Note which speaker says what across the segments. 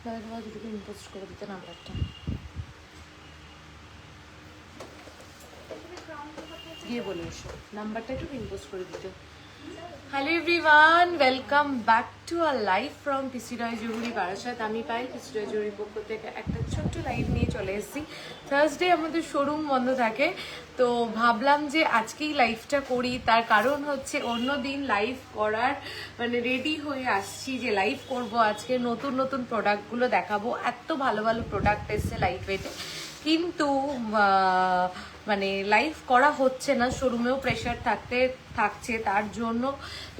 Speaker 1: হয়ে গেল, দুটোকে ইম্পোস্ট করে দিতে নাম্বারটা গিয়ে বলে এসো, নাম্বারটা একটু ইম্পোস্ট করে দিতে। Hello everyone, welcome back to a live from PC Roy Jahuri Barasat. আমি পাই পিসিডয় জহুরির পক্ষ থেকে একটা ছোট্ট লাইভ নিয়ে চলে এসেছি। থার্সডে আমাদের শোরুম বন্ধ থাকে, তো ভাবলাম যে আজকেই লাইভটা করি। তার কারণ হচ্ছে অন্য দিন লাইভ করার মানে রেডি হয়ে আসছি যে লাইভ করব আজকে, নতুন নতুন প্রোডাক্টগুলো দেখাবো। এত ভালো ভালো প্রোডাক্ট এসছে লাইভ ওয়েতে, কিন্তু মানে লাইভ করা হচ্ছে না, শোরুমেও প্রেশার থাকছে, তার জন্য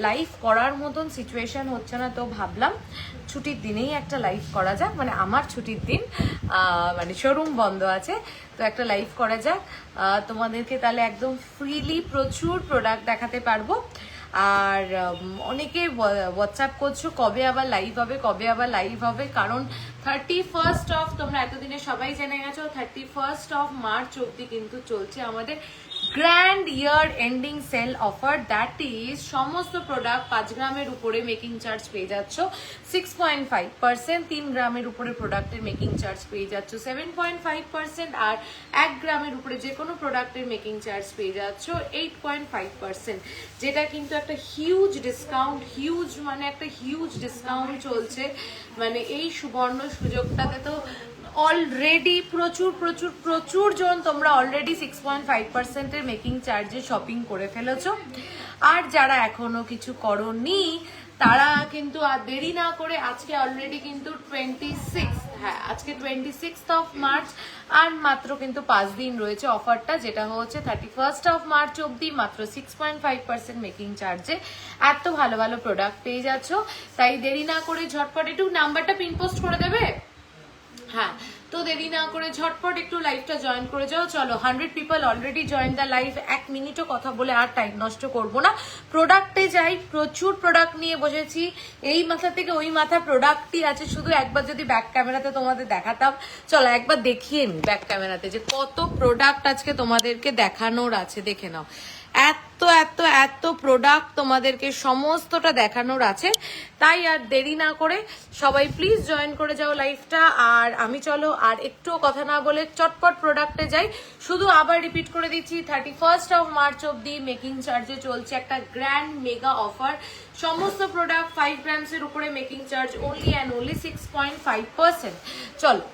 Speaker 1: লাইভ করার মতন সিচুয়েশন হচ্ছে না। তো ভাবলাম ছুটির দিনেই একটা লাইভ করা যাক, মানে আমার ছুটির দিন, মানে শোরুম বন্ধ আছে, তো একটা লাইভ করা যাক। তোমাদেরকে তাহলে একদম ফ্রিলি প্রচুর প্রোডাক্ট দেখাতে পারবো। আর অনেকে হোয়াটসঅ্যাপ করছো কবে আবার লাইভ হবে, কবে আবার লাইভ হবে, কারণ 31st অফ, তোমরা এতদিনে সবাই জেনে গেছো, 31st অফ মার্চ অব্দি কিন্তু চলছে আমাদের grand year ending sale offer. That is সমস্ত প্রোডাক্ট 5 গ্রামের উপরে মেকিং চার্জ পেয়ে যাচ্ছ 6.5%, 3 গ্রামের উপরে প্রোডাক্টের মেকিং চার্জ পেয়ে যাচ্ছ 7.5%, আর 1 গ্রামের উপরে যে কোনো প্রোডাক্টের মেকিং চার্জ পেয়ে যাচ্ছ 8.5%, যেটা কিন্তু একটা হিউজ ডিসকাউন্ট, হিউজ মানে একটা হিউজ ডিসকাউন্ট চলছে। মানে এই সুবর্ণ সুযোগটাতে তো অলরেডি প্রচুর প্রচুর প্রচুর জন তোমরা অলরেডি 6.5%-এর মেকিং চার্জে শপিং করে ফেলেছো। আর যারা এখনো কিছু করোনি তারা কিন্তু আর দেরি না করে, আজকে অলরেডি কিন্তু 26, হ্যাঁ আজকে 26th অফ মার্চ, আর মাত্র কিন্তু 5 দিন রয়েছে অফারটা, যেটা হচ্ছে 31st অফ মার্চ অব্দি মাত্র 6.5% মেকিং চার্জে এত ভালো ভালো প্রোডাক্ট পেয়ে যাচ্ছ। তাই দেরি না করে ঝটপট একটু নাম্বারটা পিন পোস্ট করে দেবে। হ্যাঁ, তো দেরি না করে ঝটপট একটু লাইভটা জয়েন করে যাও। চলো, 100 people already join the live. 1 মিনিটও কথা বলে আর টাইম নষ্ট করব না, প্রোডাক্টে যাই। প্রচুর প্রোডাক্ট নিয়ে বসেছি, এই মাথা থেকে ওই মাথা প্রোডাক্টই আছে। শুধু একবার যদি ব্যাক ক্যামেরাতে তোমাদের দেখাতাম, চলো একবার দেখিয়ে নি ব্যাক ক্যামেরাতে যে কত প্রোডাক্ট আজকে তোমাদেরকে দেখানোর আছে, দেখে নাও। এত এত এত প্রোডাক্ট তোমাদেরকে সমস্তটা দেখানোর আছে, তাই আর দেরি না করে সবাই প্লিজ জয়েন করে যাও লাইভটা। আর আমি চলো আর একটু কথা না বলে চটপট প্রোডাক্টে যাই। শুধু আবার রিপিট করে দিচ্ছি, 31st অফ মার্চ অব্দি মেকিং চার্জে চলছে একটা গ্র্যান্ড মেগা অফার। সমস্ত প্রোডাক্ট 5 গ্রামসের উপরে making charge only and only 6.5%। চলো,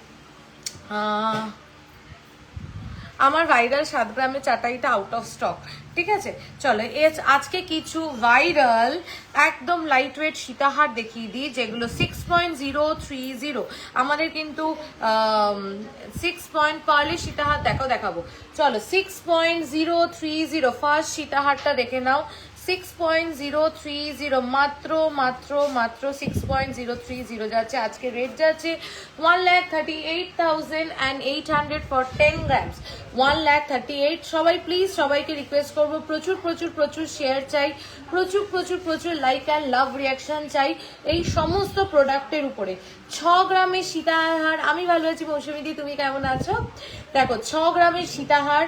Speaker 1: আমার ভাইরাল 7 গ্রামের চাটাইটা আউট অফ স্টক, ঠিক আছে। চলো আজকে কিছু ভাইরাল একদম লাইট ওয়েট সীতাহার দেখিয়ে দিই, যেগুলো 6.030। আমাদের কিন্তু 6 পয়েন্ট পারলে সীতাহার দেখাবো। চলো 6.030 ফার্স্ট সীতাহারটা দেখে নাও। 6.030 মাত্র মাত্র মাত্র 6.030 যাচ্ছে। আজকে রেট যাচ্ছে 1,38,800 ফর 10 গ্রামস, 1,38,000। সবাই প্লিজ, সবাইকে রিকোয়েস্ট করবো, প্রচুর প্রচুর প্রচুর শেয়ার চাই, প্রচুর প্রচুর প্রচুর লাইক অ্যান্ড লাভ রিয়াকশন চাই এই সমস্ত প্রোডাক্টের উপরে। 6 গ্রামের সীতাহার, আমি ভালো আছি মৌসুমীদি, তুমি কেমন আছো? দেখো 6 গ্রামের সীতাহার,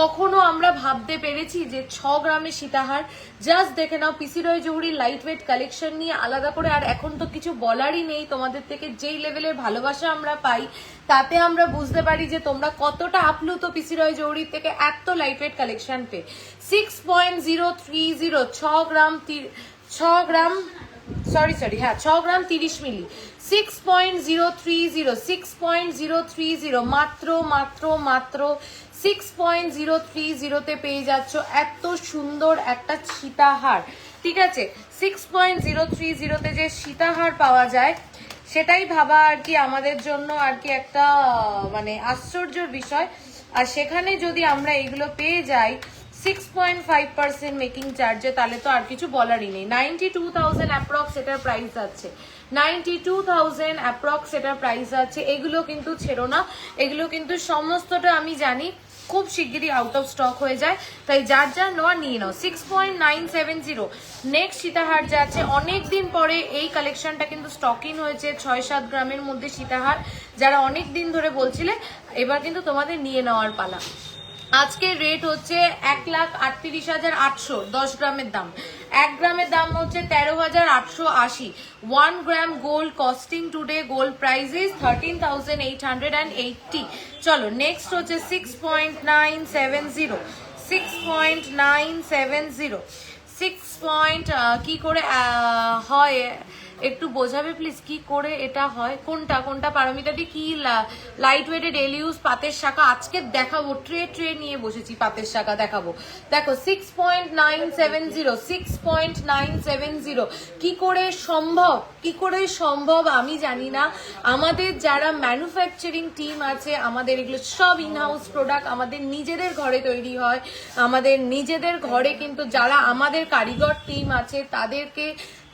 Speaker 1: কখনো আমরা ভাবতে পেরেছি যে 6 গ্রামের সীতাহার? জাস্ট দেখে নাও, পিসিডয় জহুরির লাইট ওয়েট কালেকশন নিয়ে আলাদা করে আর এখন তো কিছু বলারই নেই। তোমাদের থেকে যেই লেভেলের ভালোবাসা আমরা পাই, তাতে আমরা বুঝতে পারি যে তোমরা কতটা আপ্লুত পিসিডয় জহুরির থেকে এত লাইট ওয়েট কালেকশন পেয়ে। 6.030, 6 গ্রাম 6 গ্রাম 30 মিলি, 6.030, 6.030 মাত্র মাত্র মাত্র 6.030-তে পেয়ে যাচ্ছ এত সুন্দর একটা সীতাহার, ঠিক আছে। 6.030-তে যে সীতাহার পাওয়া যায় সেটাই ভাবা আর কি আমাদের জন্য আর কি একটা মানে আশ্চর্যের বিষয়। আর সেখানে যদি আমরা এগুলো পেয়ে যাই 6.5% মেকিং চার্জে, তাহলে তো আর কিছু বলারই নেই। 92,000 অ্যাপ্রক্স এটার প্রাইস আছে, 92,000 অ্যাপ্রক্স এটার প্রাইস আছে। এগুলো কিন্তু ছেড়ো না, এগুলো কিন্তু সমস্তটা আমি জানি খুব শিগগিরই আউট অফ স্টক হয়ে যায়, তাই যার যার নেওয়া নিয়ে নাও। 6.970 নেক্সট সীতাহার যাচ্ছে। অনেকদিন পরে এই কালেকশনটা কিন্তু স্টক ইন হয়েছে, 6-7 গ্রামের মধ্যে সীতাহার। যারা অনেক দিন ধরে বলছিলে, এবার কিন্তু তোমাদের নিয়ে নেওয়ার পালা। আজকের রেট হচ্ছে 1,38,800, 10 গ্রামের দাম 1 গ্রামের দাম হচ্ছে 13,880। 1 গ্রাম gold costing today gold price is 13,880। চলো নেক্সট হচ্ছে 6.970, 6.970, 6 কি করে হয় একটু বোঝাবে প্লিজ, কি করে এটা হয়, কোনটা কোনটা পারমিতা দি? কি লাইট ওয়েটেড ডেইলি ইউজ পাতের শাখা আজকে দেখাবো, ট্রে নিয়ে বসেছি, পাতের শাখা দেখাবো। দেখো 6.970, 6.970 কি করে সম্ভব, কি করে সম্ভব আমি জানি না। আমাদের যারা ম্যানুফ্যাকচারিং টিম আছে, আমাদের এগুলো সব ইনহাউস প্রোডাক্ট, আমাদের নিজেদের ঘরে তৈরি হয়, আমাদের নিজেদের ঘরে কিন্তু যারা আমাদের কারিগর টিম আছে তাদেরকে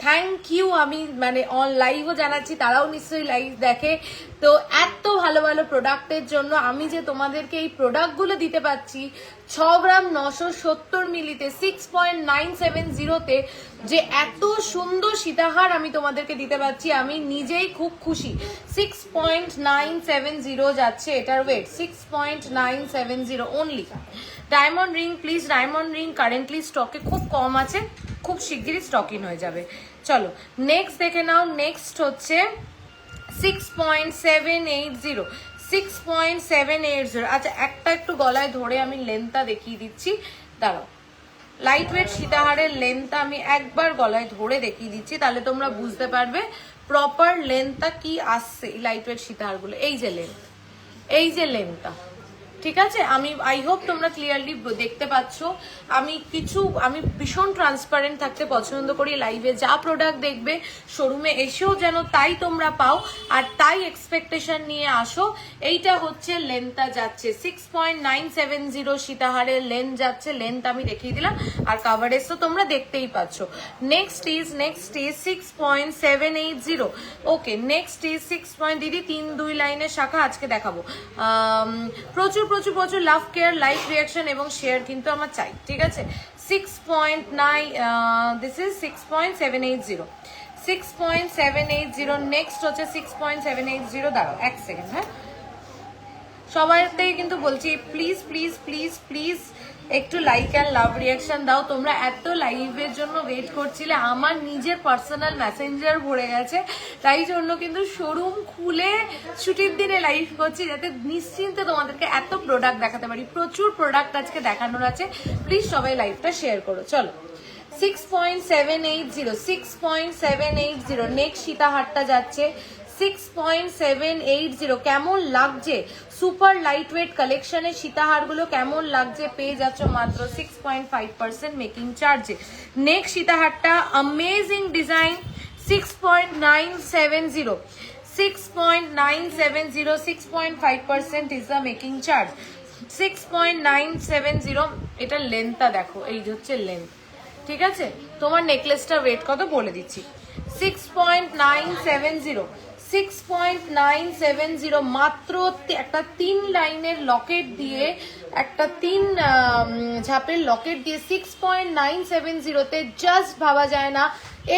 Speaker 1: থ্যাংক ইউ আমি মানে অন লাইভও জানাচ্ছি, তারাও নিশ্চয়ই লাইভ দেখে। তো এত ভালো ভালো প্রোডাক্টের জন্য আমি যে তোমাদেরকে এই প্রোডাক্টগুলো দিতে পারছি 6 গ্রাম 970 মিলিতে 6.970তে, যে এত সুন্দর সীতাহার আমি তোমাদেরকে দিতে পারছি, আমি নিজেই খুব খুশি। 6.970 যাচ্ছে এটার weight, 6.970 only. Diamond ring please, diamond ring currently স্টকে খুব কম আছে, খুব শিগগিরই স্টক ইন হয়ে যাবে। চলো নেক্সট দেখে নাও, নেক্সট হচ্ছে 6.780, 6.780। আচ্ছা একটা একটু গলায় ধরে আমি লেন্থটা দেখিয়ে দিচ্ছি, দাঁড়াও। লাইট ওয়েট সীতাহারের লেন্থটা আমি একবার গলায় ধরে দেখিয়ে দিচ্ছি, তাহলে তোমরা বুঝতে পারবে প্রপার লেন্থটা কি আসছে লাইট ওয়েট সীতাহারগুলো। এই যে লেন্থ, এই যে লেন্থটা, ঠিক আছে? আমি আই হোপ তোমরা ক্লিয়ারলি দেখতে পাচ্ছ। আমি ভীষণ ট্রান্সপারেন্ট থাকতে পছন্দ করি লাইভে, যা প্রোডাক্ট দেখবে শোরুমে এসেও যেন তাই তোমরা পাও আর তাই এক্সপেকটেশন নিয়ে আসো। এইটা হচ্ছে লেন্থটা যাচ্ছে 6.970 সীতাহারের লেন্থ যাচ্ছে, লেন্থ আমি দেখিয়ে দিলাম আর কাভারেজ তো তোমরা দেখতেই পাচ্ছ। Next is 6.780। Okay next is 6. দিদি 3-2 লাইনের শাখা আজকে দেখাবো। প্রচুর প্রচুর প্রচুর লাভ, কেয়ার, লাইক, রিয়াকশন এবং শেয়ার কিন্তু আমার চাই, ঠিক আছে? 6.9 দিস ইজ 6.780, 6.780। নেক্সট হচ্ছে 6.780। দাঁড়াও এক সেকেন্ড, হ্যাঁ সবাইতেই কিন্তু বলছি প্লিজ প্লিজ প্লিজ প্লিজ একটু লাইক অ্যান্ড লাভ রিয়াকশন দাও। তোমরা এত লাইভের জন্য ওয়েট করছিলে, আমার নিজের পার্সোনাল মেসেঞ্জার ভরে গেছে, তাই জন্য কিন্তু শোরুম খুলে ছুটির দিনে লাইভ করছি যাতে নিশ্চিন্তে তোমাদেরকে এত প্রোডাক্ট দেখাতে পারি। প্রচুর প্রোডাক্ট আজকে দেখানোর আছে, প্লিজ সবাই লাইভটা শেয়ার করো। চলো 6.780, 6.780 নেক্সট সীতাহারটা যাচ্ছে 6.780। কেমন লাগছে সুপার লাইট ওয়েট কালেকশনের সীতাহারগুলো, কেমন লাগছে? পেয়ে যাচ্ছ মাত্র 6.5% মেকিং চার্জে। নেক্সট সীতাহারটা amazing design 6.970, 6.970, 6.5% is the making charge. 6.970 এটা লেন্থটা দেখো, এই হচ্ছে লেন্থ, ঠিক আছে? তোমার নেকলেসটা ওয়েট কত বলে দিচ্ছি, 6.970, 6.970 মাত্র একটা 3 লাইনের লকেট দিয়ে, একটা 3 ঝাপের লকেট দিয়ে 6.970তে জাস্ট ভাবা যায় না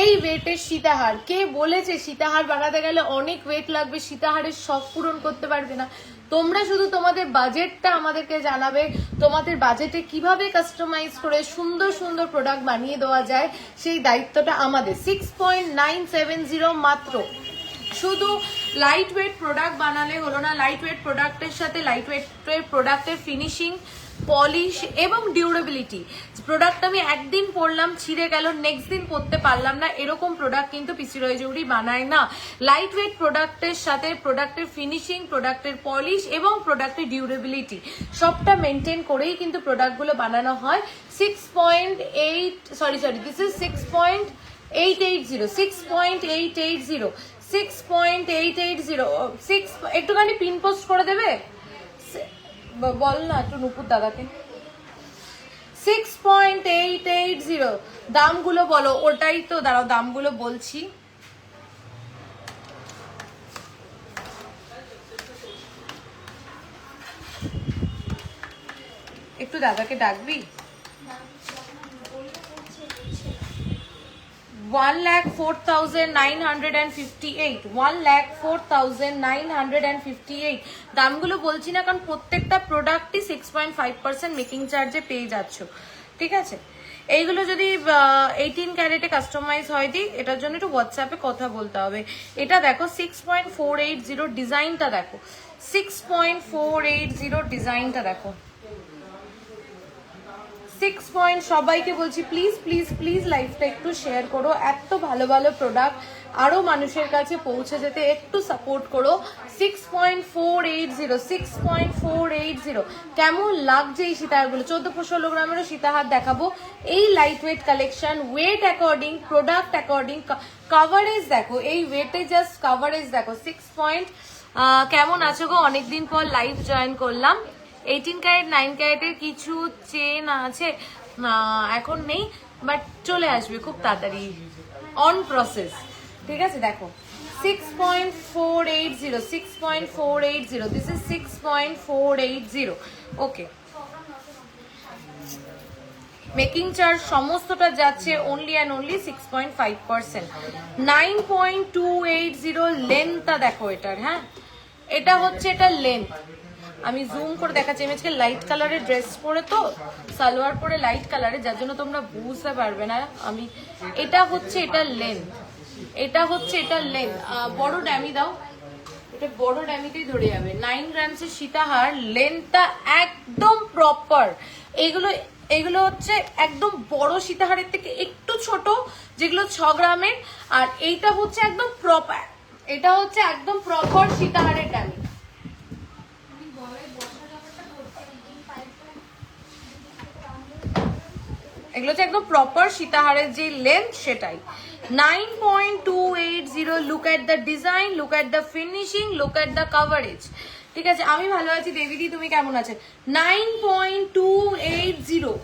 Speaker 1: এই ওয়েটের সীতাহার। কে বলেছে সীতাহার বানাতে গেলে অনেক ওয়েট লাগবে, সীতাহারের শখ পূরণ করতে পারবে না? তোমরা শুধু তোমাদের বাজেটটা আমাদেরকে জানাবে, তোমাদের বাজেটে কিভাবে কাস্টমাইজ করে সুন্দর সুন্দর প্রোডাক্ট বানিয়ে দেওয়া যায় সেই দায়িত্বটা আমাদের। 6.970 মাত্র। শুধু লাইট ওয়েট প্রোডাক্ট বানালে হলো না, লাইট ওয়েট প্রোডাক্টের সাথে লাইট ওয়েটের প্রোডাক্টের ফিনিশিং, পলিশ এবং ডিউরেবিলিটি। প্রোডাক্ট আমি একদিন পরলাম ছিঁড়ে গেল, নেক্সট দিন পরতে পারলাম না, এরকম প্রোডাক্ট কিন্তু পিসি রয় জুয়েলারি বানায় না। লাইট ওয়েট প্রোডাক্টের সাথে প্রোডাক্টের ফিনিশিং, প্রোডাক্টের পলিশ এবং প্রোডাক্টের ডিউরেবিলিটি সবটা মেনটেন করেই কিন্তু প্রোডাক্টগুলো বানানো হয়। 6.8 দিস ইজ 6.880, 6.880, 6.880। একটুখানি পিন পোস্ট করে দেবে, বল না একটু নুপুর দাদাকে। 6.880 দামগুলো বলো, ওটাই তো, দাঁড়াও দামগুলো বলছি। একটু দাদাকে ডাকবি। 1,04,958, 1,04,958 দামগুলো বলছি না, কারণ প্রত্যেকটা প্রোডাক্টই 6.5% মেকিং চার্জে পেয়ে যাচ্ছ, ঠিক আছে? এইগুলো যদি 18 ক্যারেটে কাস্টমাইজ হয় দি, এটার জন্য একটু হোয়াটসঅ্যাপে কথা বলতে হবে। এটা দেখো 6.480 ডিজাইনটা দেখো, 6.480 ডিজাইনটা দেখো, 6 সবাইকে বলছি প্লিজ প্লিজ প্লিজ লাইভটা একটু শেয়ার করো, এত ভালো ভালো প্রোডাক্ট আরো মানুষের কাছে পৌঁছে যেতে একটু সাপোর্ট করো। 6.480 6.480 কেমন লাগছে এই সীতাহারগুলো? 14-16 গ্রামেরও সীতাহার দেখাবো। এই light weight collection, weight according, product according, coverage দেখো, এই ওয়েটে জাস্ট কাভারেজ দেখো। 6 কেমন আছো গো? অনেকদিন পর লাইভ জয়েন করলাম। 18 ক্যারেট 9 ক্যারেটের কিছু চেন আছে, এখন নেই, বাট চলে আসবে খুব তাড়াতাড়ি, অন প্রসেস। ঠিক আছে, দেখো 6.480 6.480, this is 6.480। Okay, making charge সমস্তটা যাচ্ছে অনলি অ্যান্ড অনলি 6.5%। 9.280 লেন্থটা দেখো এটার। হ্যাঁ, এটা হচ্ছে এটা লেন্থ, আমি জুম করে দেখাচ্ছি। আমি আজকে লাইট কালারের ড্রেস পরে, তো সালোয়ার পরে লাইট কালারে, যার জন্য তোমরা বুঝতে পারবে না। আমি এটা হচ্ছে এটা লেন্থ, এটা হচ্ছে এটা লেন্থ। বড় ড্যামি দাও, এটা বড় ড্যামিতেই ধরে যাবে। 9 গ্রামসের সীতাহার, লেন্থটা একদম প্রপার। এগুলো হচ্ছে একদম বড় সীতাহারের থেকে একটু ছোট, যেগুলো 6 গ্রামের। আর এইটা হচ্ছে একদম প্রপার, এটা হচ্ছে একদম প্রপার সীতাহারের ড্যামি। এগুলো হচ্ছে একদম প্রপার সীতাহারের যে লেন্থ সেটাই। 9.280, look at the design, look at the finishing, look at the coverage. ঠিক আছে, আমি ভালো আছি। দেবীদি তুমি কেমন আছো? 9.280,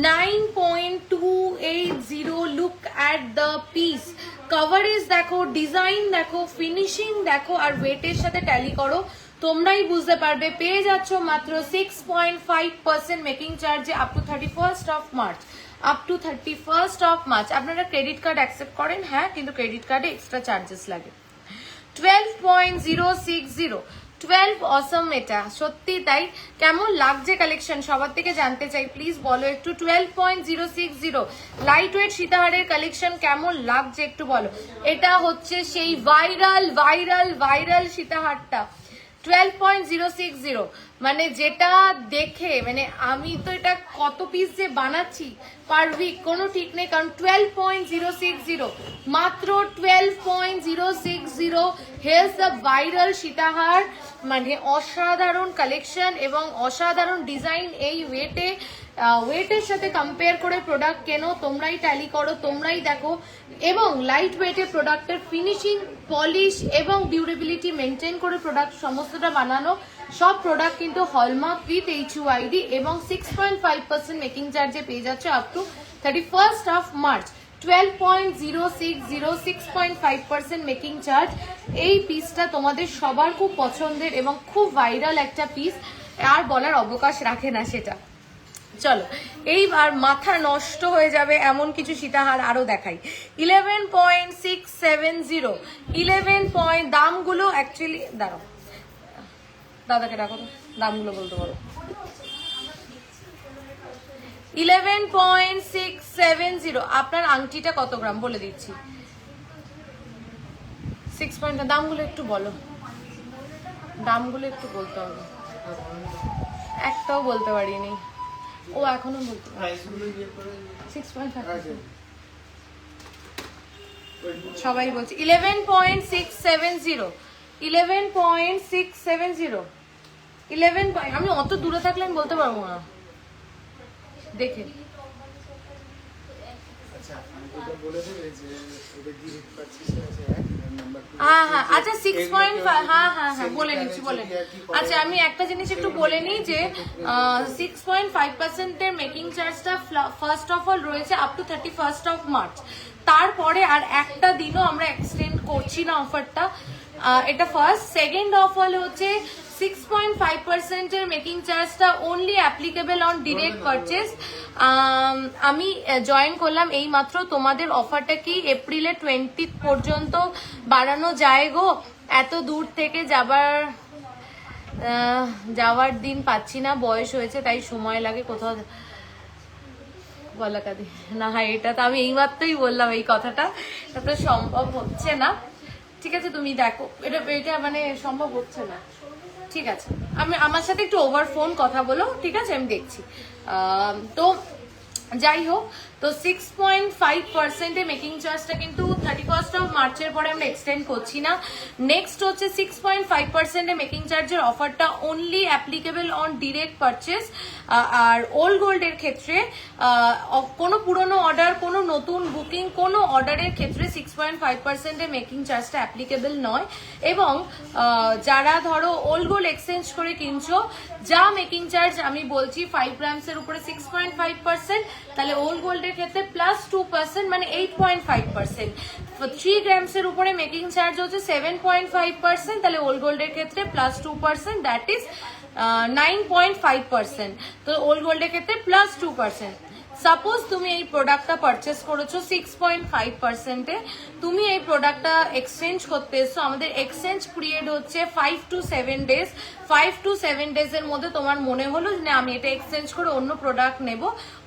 Speaker 1: 9.280, look at the piece, coverage দেখো, ডিজাইন দেখো, ফিনিশিং দেখো, আর ওয়েটের সাথে ট্যালি করো, তোমরাই বুঝতে পারবে। পেয়ে যাচ্ছ মাত্র 6.5% মেকিং চার্জে up to 31st of March, up to 31st of March. আপনারা ক্রেডিট কার্ড অ্যাকসেপ্ট করেন? হ্যাঁ, কিন্তু ক্রেডিট কার্ডে এক্সট্রা চার্জেস লাগে। 12.060, 12 অসম। এটা সত্যি তাই। কেমন লাগছে কালেকশন সবার থেকে জানতে চাই, প্লিজ বলো একটু। 12.060 লাইট ওয়েট সীতাহারের কালেকশন কেমন লাগছে একটু বলো। এটা হচ্ছে সেই ভাইরাল ভাইরাল ভাইরাল সীতাহারটা। 12.060 মানে যেটা দেখে মানে আমি তো এটা কত পিস যে বানাচ্ছি পার উইক কোনো ঠিক নেই, কারণ 12.060 মাত্র 12.060 হেয়ার্স দ্য ভাইরাল সীতাহার। মানে অসাধারণ কালেকশন এবং অসাধারণ ডিজাইন। এই ওয়েটের সাথে কম্পেয়ার করে প্রোডাক্ট কেনো, তোমরাই ট্যালি করো, তোমরাই দেখো। এবং লাইট ওয়েটে প্রোডাক্টের ফিনিশিং, পলিশ এবং ডিউরেবিলিটি মেনটেন করে প্রোডাক্ট সমস্তটা বানানো। সব প্রোডাক্ট কিন্তু হলমার্ক উইথ HUID এবং 6.5% মেকিং চার্জে পেয়ে যাচ্ছে up to 31st of March. 12.060, 6.5% making charge. এই পিসটা তোমাদের সবার খুব পছন্দের এবং খুব ভাইরাল একটা পিস, আর বলার অবকাশ রাখে না সেটা। চলো, এইবার মাথা নষ্ট হয়ে যাবে এমন কিছু সীতাহার আরো দেখাই। 11.670, 11 দামগুলো অ্যাকচুয়ালি দাঁড়াও, দাদাকে ডাকো তো, দামগুলো বলতে পারো। 11.670। আপনার আংটিটা কত গ্রাম বলে দিচ্ছি। 6 দামগুলো একটু বলো, দামগুলো একটু বলতে হবে। একটাও বলতে পারিনি, ও এখনো বলতে পারি। 6.5 সবাই বলছে। 11.670, 11.670, 11 আমি অত দূরে থাকলে আমি বলতে পারবো না দেখে। হ্যাঁ হ্যাঁ, আচ্ছা 6.5, হ্যাঁ হ্যাঁ হ্যাঁ বলে নিচ্ছি, বলে। আচ্ছা, আমি একটা জিনিস একটু বলে নিই যে 6.5% এর মেকিং চার্জটা ফার্স্ট অফ অল রয়েছে up to 31st of March. তারপরে আর একটা দিনও আমরা এক্সটেন্ড করছি না অফারটা। এটা ফার্স্ট। সেকেন্ড অফ অল হচ্ছে 6.5% এর মেকিং চার্জটা only applicable on direct purchase. আমি জয়েন করলাম এই মাত্র। তোমাদের অফারটা কি এপ্রিলে 20 পর্যন্ত বাড়ানো যায় গো? এত দূর থেকে যাওয়ার দিন পাচ্ছি না, বয়স হয়েছে তাই সময় লাগে কোথাও। বলা কাদি না, এটা তো আমি এইমাত্রই বললাম এই কথাটা, তারপরে সম্ভব হচ্ছে না। ঠিক আছে তুমি দেখো, এটা মানে সম্ভব হচ্ছে না। ঠিক আছে, আমার সাথে একটু ওভার ফোন কথা বলো, ঠিক আছে, আমি দেখছি। তো যাই হোক, তো 6.5% মেকিং চার্জটা কিন্তু 31 মার্চের পরে আমরা এক্সটেন্ড করছি না। নেক্সট হচ্ছে 6.5% মেকিং চার্জের অফারটা only applicable on direct purchase. আর ওল্ড গোল্ডের ক্ষেত্রে কোনো পুরনো অর্ডার, কোনো নতুন বুকিং, কোনো অর্ডারের ক্ষেত্রে 6.5% মেকিং চার্জটা অ্যাপ্লিকেবল নয়। এবং যারা ধরো ওল্ড গোল্ড এক্সচেঞ্জ করে কিনছো, যা মেকিং চার্জ আমি বলছি 5 গ্রামসের উপরে 6.5%, তাহলে ওল্ড গোল্ডের ক্ষেত্রে +2% মানে 8.5%। 3 গ্রামসের উপরে মেকিং চার্জ হচ্ছে 7.5%, তাহলে ওল্ড গোল্ডের ক্ষেত্রে +2%, দ্যাট ইজ 9.5%। তো ওল্ড গোল্ডের ক্ষেত্রে +2%। সাপোজ তুমি এই প্রোডাক্টটা পারচেস করেছো 6.5%-এ, তুমি এই প্রোডাক্টটা এক্সচেঞ্জ করতে এসছো, আমাদের এক্সচেঞ্জ পিরিয়ড হচ্ছে 5 to 7 days। 5 to 7 days-এর মধ্যে তোমার মনে হলো যে আমি এটা এক্সচেঞ্জ করে অন্য প্রোডাক্ট নেব,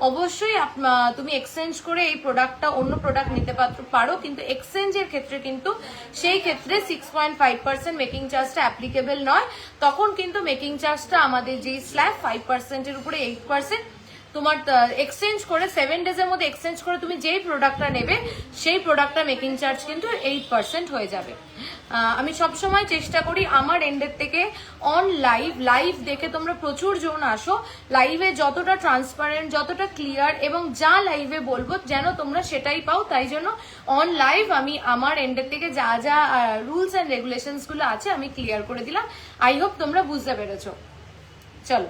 Speaker 1: অবশ্যই তুমি এক্সচেঞ্জ করে এই প্রোডাক্টটা অন্য প্রোডাক্ট নিতে পারো, কিন্তু এক্সচেঞ্জের ক্ষেত্রে কিন্তু সেই ক্ষেত্রে 6.5% মেকিং চার্জটা অ্যাপ্লিকেবল নয়। তখন কিন্তু মেকিং চার্জটা আমাদের যেই স্ল্যাব 5%-এর উপরে 8%, তোমার এক্সচেঞ্জ করে 7 ডেজের মধ্যে এক্সচেঞ্জ করে তুমি যেই প্রোডাক্টটা নেবে সেই প্রোডাক্টটা মেকিং চার্জ কিন্তু 8% হয়ে যাবে। আমি সবসময় চেষ্টা করি আমার এন্ডের থেকে অন লাইভ দেখে তোমরা প্রচুর জন আসো, লাইভে যতটা ট্রান্সপারেন্ট, যতটা ক্লিয়ার এবং যা লাইভে বলবো যেন তোমরা সেটাই পাও। তাই জন্য অন লাইভ আমি আমার এন্ডের থেকে যা যা রুলস অ্যান্ড রেগুলেশনস গুলো আছে আমি ক্লিয়ার করে দিলাম। আই হোপ তোমরা বুঝতে পেরেছো। চলো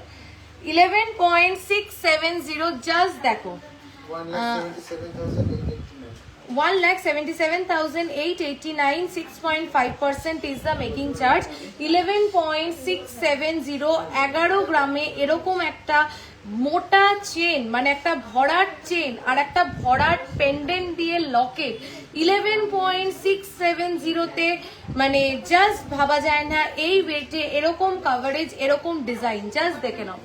Speaker 1: 11.670 জাস্ট দেখো, 1,77,889, 6.5% is the making charge। 11.670 11 গ্রামে এরকম একটা মোটা চেন, মানে একটা ভরাট চেন আর একটা ভরাট পেন্ডেন্ট দিয়ে লকেট 11.670-তে, মানে জাস্ট ভাবা যায় না এই ওয়েটে এরকম কাভারেজ, এরকম ডিজাইন। জাস্ট দেখে নাও।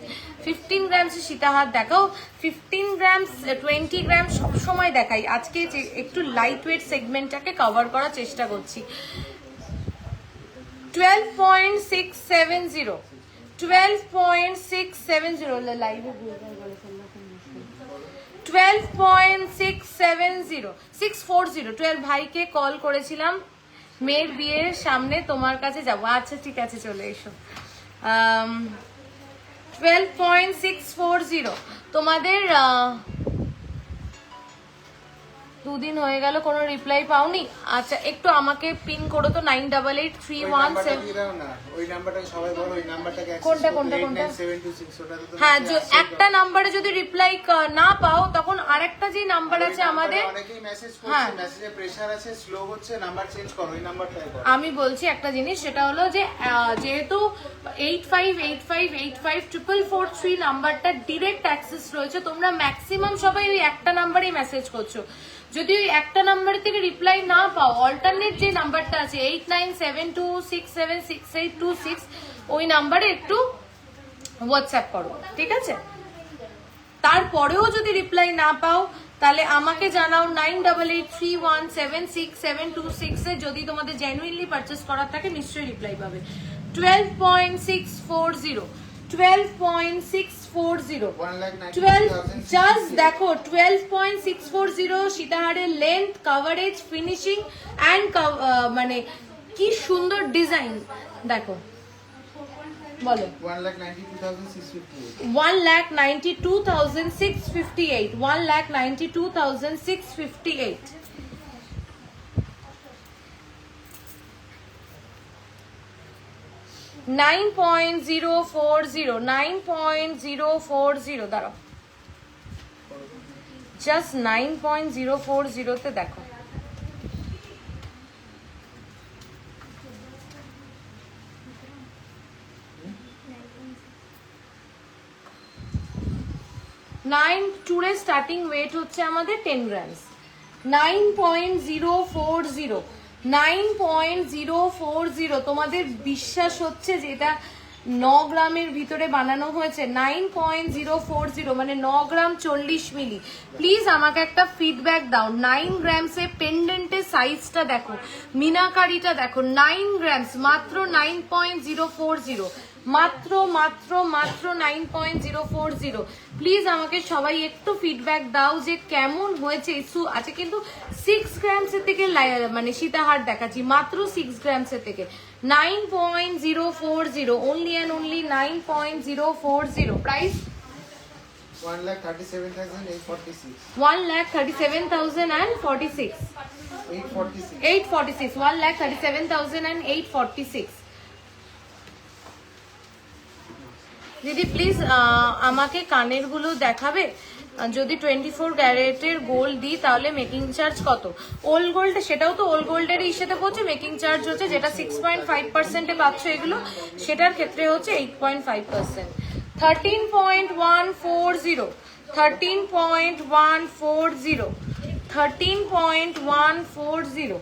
Speaker 1: 15 গ্রামস সীতাহার দেখাও, 15 গ্রামস 20 গ্রাম সবসময় দেখাই, আজকে একটু লাইট ওয়েট সেগমেন্টটাকে কভার করার চেষ্টা করছি। 12.670 লাইভে 12.670 640 12 ভাইকে কল করেছিলাম, মেয়ের বিয়ের সামনে তোমার কাছে যাবো। আচ্ছা ঠিক আছে, চলে এসো। 12.640 তোমাদের দুদিন হয়ে গেল কোনো রিপ্লাই পাওনি। আচ্ছা একটু আমাকে পিন করো তো 988317।
Speaker 2: ওই নাম্বারটা সবাই বলো, ওই নাম্বারটাকে
Speaker 1: কোনটা হ্যাঁ, একটা নাম্বারে যদি রিপ্লাই না পাও তখন আরেকটা যে নাম্বার আছে আমাদের,
Speaker 2: অনেকেই মেসেজ করছে, মেসেজে প্রেসার আছে, স্লো হচ্ছে, নাম্বার চেঞ্জ করো, ওই নাম্বারটাই করো।
Speaker 1: আমি বলছি একটা জিনিস, সেটা হলো যে যেহেতু 8585854443 নাম্বারটা ডিরেক্ট অ্যাক্সেস রয়েছে, তোমরা ম্যাক্সিমাম সবাই ওই একটা নাম্বারেই মেসেজ করছো। যদি ওই একটা নাম্বার থেকে রিপ্লাই না পাও, অল্টারনেট যে নাম্বারটা আছে 8972676826, ওই নাম্বারে একটু হোয়াটসঅ্যাপ করো, ঠিক আছে? তারপরেও যদি রিপ্লাই না পাও তাহলে আমাকে জানাও 9883176726-এ। যদি তোমাদের জেনুইনলি পারচেস করার থাকে নিশ্চয়ই রিপ্লাই পাবে। 12.640 জাস্ট দেখো, 12.640 সীতাহারের লেন্থ, কাভারেজ, ফিনিশিং অ্যান্ড মানে কি সুন্দর ডিজাইন দেখো। বলো 1,92,658 1,92,658 9.040 দাঁড়াও, জাস্ট 9.040-তে দেখো। টুরের স্টার্টিং ওয়েট হচ্ছে আমাদের 10 গ্রামস। 9.040 তোমাদের বিশ্বাস হচ্ছে যে এটা 9 গ্রামের ভিতরে বানানো হয়েছে, 9.040 মানে 9 গ্রাম 40 মিলি। প্লিজ আমাকে একটা ফিডব্যাক দাও। 9 গ্রামসে পেন্ডেন্টের সাইজটা দেখো, মিনাকারিটা দেখো, 9 গ্রামস, মাত্র 9.040, মাত্র মাত্র মাত্র 9.040। প্লিজ আমাকে সবাই একটু ফিডব্যাক দাও যে কেমন হয়েছে। আচ্ছা, কিন্তু 6 গ্রামসের থেকে মানে সীতাহার দেখাচ্ছি, মাত্র 6 গ্রামসের থেকে 9.040, only and only 9.040 price
Speaker 2: 1,37,846.
Speaker 1: 1,37,046, 846, 1,37,846। দিদি প্লিজ আমাকে কানের গুলো দেখাবে। যদি 24 ক্যারেটের গোল্ড দিই তাহলে মেকিং চার্জ কত? ওল্ড গোল্ড, সেটাও তো ওল্ড গোল্ডের ইসেতে পড়ছে। মেকিং চার্জ হচ্ছে যেটা 6.5%-এ পাচ্ছ এগুলো, সেটার ক্ষেত্রে হচ্ছে 8.5%। 13.140, 13.140, 13.140,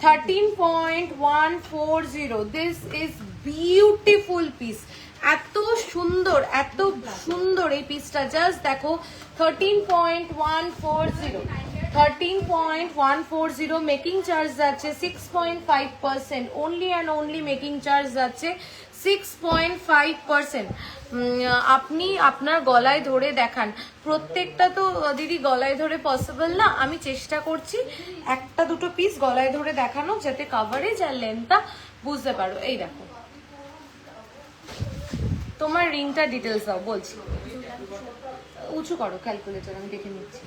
Speaker 1: 13.140। দিস ইজ বিউটিফুল পিস, এত সুন্দর, এত সুন্দর এই পিসটা। জাস্ট দেখো, 13.140, 13.140। মেকিং চার্জ যাচ্ছে 6.5%, only and only making charge যাচ্ছে 6.5%। আপনি আপনার গলায় ধরে দেখান। প্রত্যেকটা তো দিদি গলায় ধরে পসিবল না, আমি চেষ্টা করছি একটা দুটো পিস গলায় ধরে দেখানো, যাতে কাভারেজ আর লেন্থটা বুঝতে পারো। এই দেখো, তোমার রিংটা ডিটেলস দাও, বলছি। উঁচু করো ক্যালকুলেটর, আমি দেখে নিচ্ছি।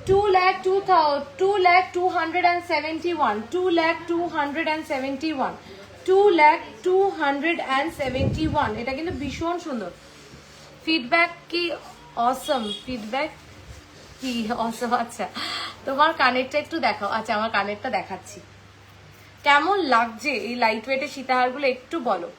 Speaker 1: 2,271, 2,271, 2,271। এটা কিন্তু ভীষণ সুন্দর। ফিডব্যাক কি অসম? ফিডব্যাক কি অসম? আচ্ছা, তোমার কানেরটা একটু দেখাও। আচ্ছা, আমার কানেরটা দেখাচ্ছি, কেমন লাগছে এই লাইট ওয়েটের সীতাহারগুলো একটু বলো।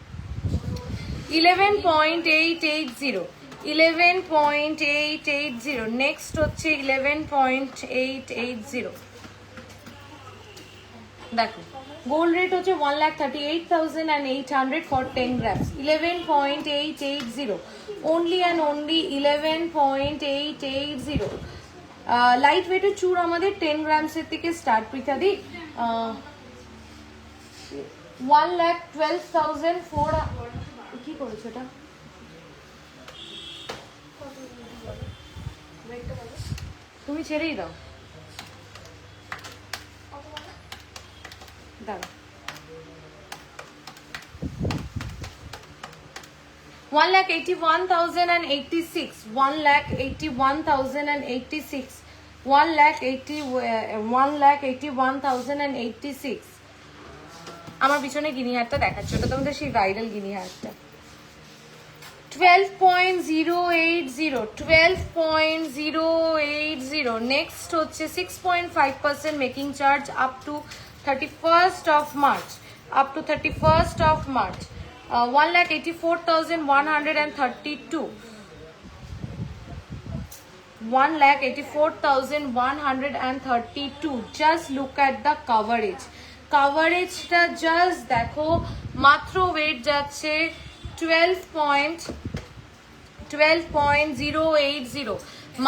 Speaker 1: 11.880, 11.880। নেক্সট হচ্ছে 11.880। দেখো, গোল্ড রেট হচ্ছে 1,38,800 for 10 grams. 11.880, only and only 11.880। Light ওয়েটের চুর আমাদের 10 গ্রামসের থেকে স্টার্ট। পৃথাদি 1,12,400। কি করেছো এটা? তুমি ছেড়েই দাও, দাঁড়া। 1,81,086, 1,81,086, 1,81,086। আমার পিছনে গিনি হারটা দেখাচ্ছে, ওটা তোমাদের সেই ভাইরাল গিনি হারটা। 12.080, 12.080। নেক্সট হচ্ছে 6.5% making charge up to 31st of March, up to 31st of March। 1,84,132, 1,84,132। just look at the coverage, কভারেজটা জাস্ট দেখো। মাত্র ওয়েট যাচ্ছে 12.080,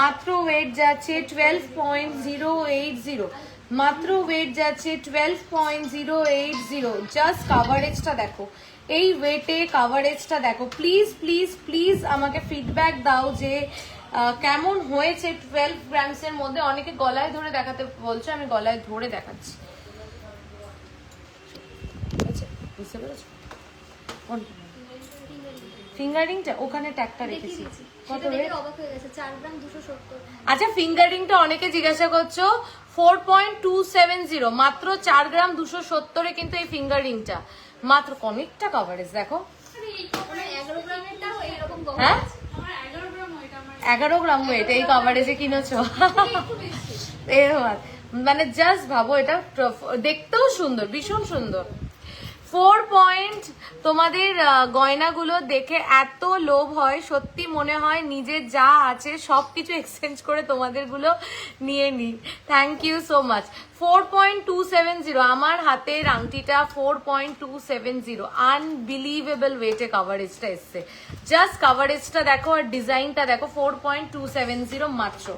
Speaker 1: মাত্র ওয়েট যাচ্ছে 12.080, মাত্র ওয়েট যাচ্ছে 12.080। জাস্ট কভারেজটা দেখো, এই ওয়েটে কভারেজটা দেখো। প্লিজ প্লিজ প্লিজ আমাকে ফিডব্যাক দাও যে কেমন হয়েছে 12 গ্রামসের মধ্যে। অনেকে গলায় ধরে দেখাতে বলছে, আমি গলায় ধরে দেখাচ্ছি। বুঝতে পেরেছো? ফিঙ্গারিংটা ওখানে ট্যাগটা রেখেছি। কত রেট? আচ্ছা, ফিঙ্গারিংটা অনেকে জিজ্ঞাসা করছো। 4.270, মাত্র 4 গ্রাম 270-এ কিন্তু এই ফিঙ্গারিংটা। মাত্র অনেকটা কভারেজ দেখো। হ্যাঁ, 11 গ্রাম ওয়েট এই কভারেজে কিনেছো। মানে জাস্ট ভাবো, এটা দেখতেও সুন্দর, ভীষণ সুন্দর। 4 পয়েন্ট। তোমাদের গয়নাগুলো দেখে এত লোভ হয়, সত্যি মনে হয় নিজের যা আছে সব কিছু এক্সচেঞ্জ করে তোমাদেরগুলো নিয়ে নিই। Thank you so much. 4.270 আমার হাতের আংটিটা 4.270। আনবিলিভেবল ওয়েটে কাভারেজটা এসছে। জাস্ট কাভারেজটা দেখো আর ডিজাইনটা দেখো, 4.270 মাত্র।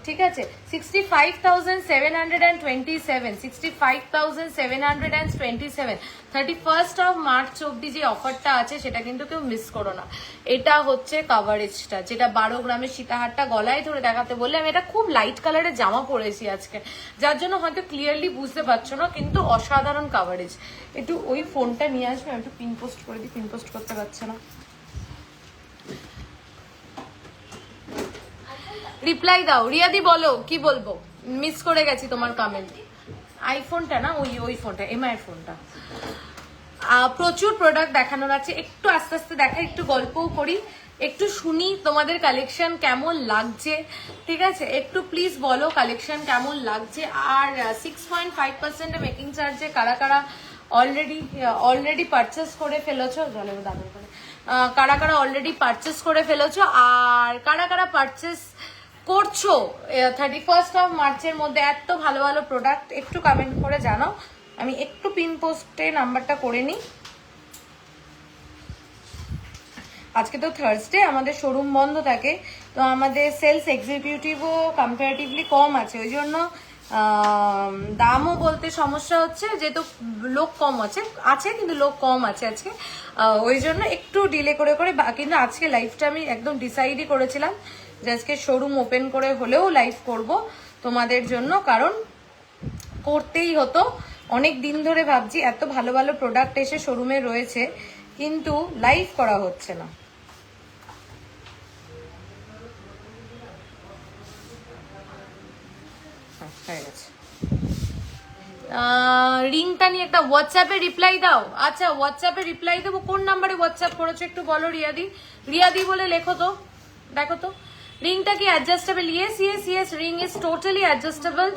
Speaker 1: ঠিক আছে, 65,727, 65,727। 31st of March অব্দি যে অফারটা আছে সেটা কিন্তু কেউ মিস করো না। এটা হচ্ছে কাভারেজটা, যেটা 12 গ্রামের সীতাহারটা গলায় ধরে দেখাতে বললে, আমি এটা খুব লাইট কালারের জামা পরেছি আজকে, যার জন্য হয়তো ক্লিয়ারলি বুঝতে পারছো না, কিন্তু অসাধারণ কাভারেজ। একটু ওই ফোনটা নিয়ে আসবে, আমি একটু পিন পোস্ট করে দিই, পিন পোস্ট করতে পারছে না। রিপ্লাই দাও রিয়াদি, বলো কি বলবো, মিস করে গেছি তোমার কমেন্ট। আইফোনটা না, ওই ফোনটা, এমআই ফোনটা। প্রচুর প্রোডাক্ট দেখানোর আছে, একটু আস্তে আস্তে দেখাই, একটু গল্পও করি, একটু শুনি তোমাদের কালেকশন কেমন লাগছে। ঠিক আছে, একটু প্লিজ বলো কালেকশন কেমন লাগছে। আর 6.5% মেকিং চার্জে কারা কারা অলরেডি পারচেস করে ফেলেছো, জলে দাদা করে কারা কারা অলরেডি পারচেস করে ফেলেছো, আর কারা কারা পারচেস করছো 31st of মার্চের মধ্যে এত ভালো ভালো প্রোডাক্ট, একটু কমেন্ট করে জানাও। আমি একটু পিন পোস্টে নাম্বারটা করে নিই। আজকে তো থার্সডে, আমাদের শোরুম বন্ধ থাকে, তো আমাদের সেলস এক্সিকিউটিভও কম্পারেটিভলি কম আছে, ওই জন্য দামও বলতে সমস্যা হচ্ছে, যেহেতু লোক কম আছে কিন্তু লোক কম আছে আজকে, ওই জন্য একটু ডিলে করে করে। কিন্তু আজকে লাইভটা আমি একদম ডিসাইডই করেছিলাম যে আজকে শোরুম ওপেন করে হলেও লাইভ করব তোমাদের জন্য, কারণ করতেই হতো। অনেক দিন ধরে ভাবছি, এত ভালো ভালো প্রোডাক্ট এসে শোরুমে রয়েছে, কিন্তু লাইভ করা হচ্ছে না। রিংটা নিয়ে একটা হোয়াটসঅ্যাপে রিপ্লাই দাও। আচ্ছা, হোয়াটসঅ্যাপে রিপ্লাই দেবো, কোন নাম্বারে হোয়াটসঅ্যাপ করেছো একটু বলো। রিয়াদি বলে লেখো তো, দেখো তো। রিংটা কি adjustable? Yes, ring is totally adjustable.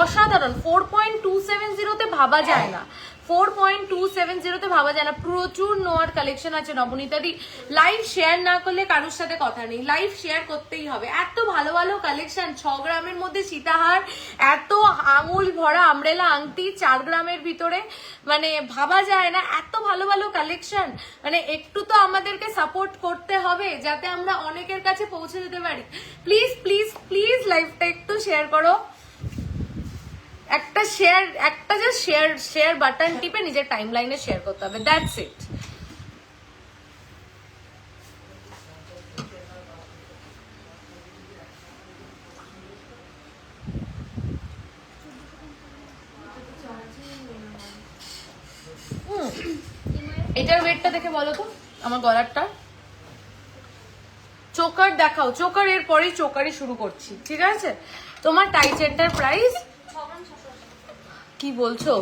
Speaker 1: অসাধারণ। 4.270 তে ভাবা যায় না, 4.270 তে ভাবা যায় না। প্রচুর নোয়ার কালেকশন আছে নবনীতাদি, লাইভ শেয়ার না করলে কারোর সাথে কথা নেই, লাইভ শেয়ার করতেই হবে। এত ভালো ভালো কালেকশন, 6 গ্রামের মধ্যে সীতাহার, এত আঙুল ভরা আমরেলা আংটি 4 গ্রামের ভিতরে, মানে ভাবা যায় না, এত ভালো ভালো কালেকশন। মানে একটু তো আমাদেরকে সাপোর্ট করতে হবে যাতে আমরা অনেকের কাছে পৌঁছে যেতে পারি। প্লিজ প্লিজ প্লিজ লাইভটা একটু শেয়ার করো, একটা যে শেয়ার বাটন টিপে নিজের টাইমলাইনে শেয়ার করতে হবে, দ্যাটস ইট। এটার ওয়েটটা দেখে বলো তো আমার গলারটা। চোকার দেখাও, চোকার এর পরেই চোকারই শুরু করছি, ঠিক আছে। তোমার টাই চেনটার প্রাইস কি বলছো?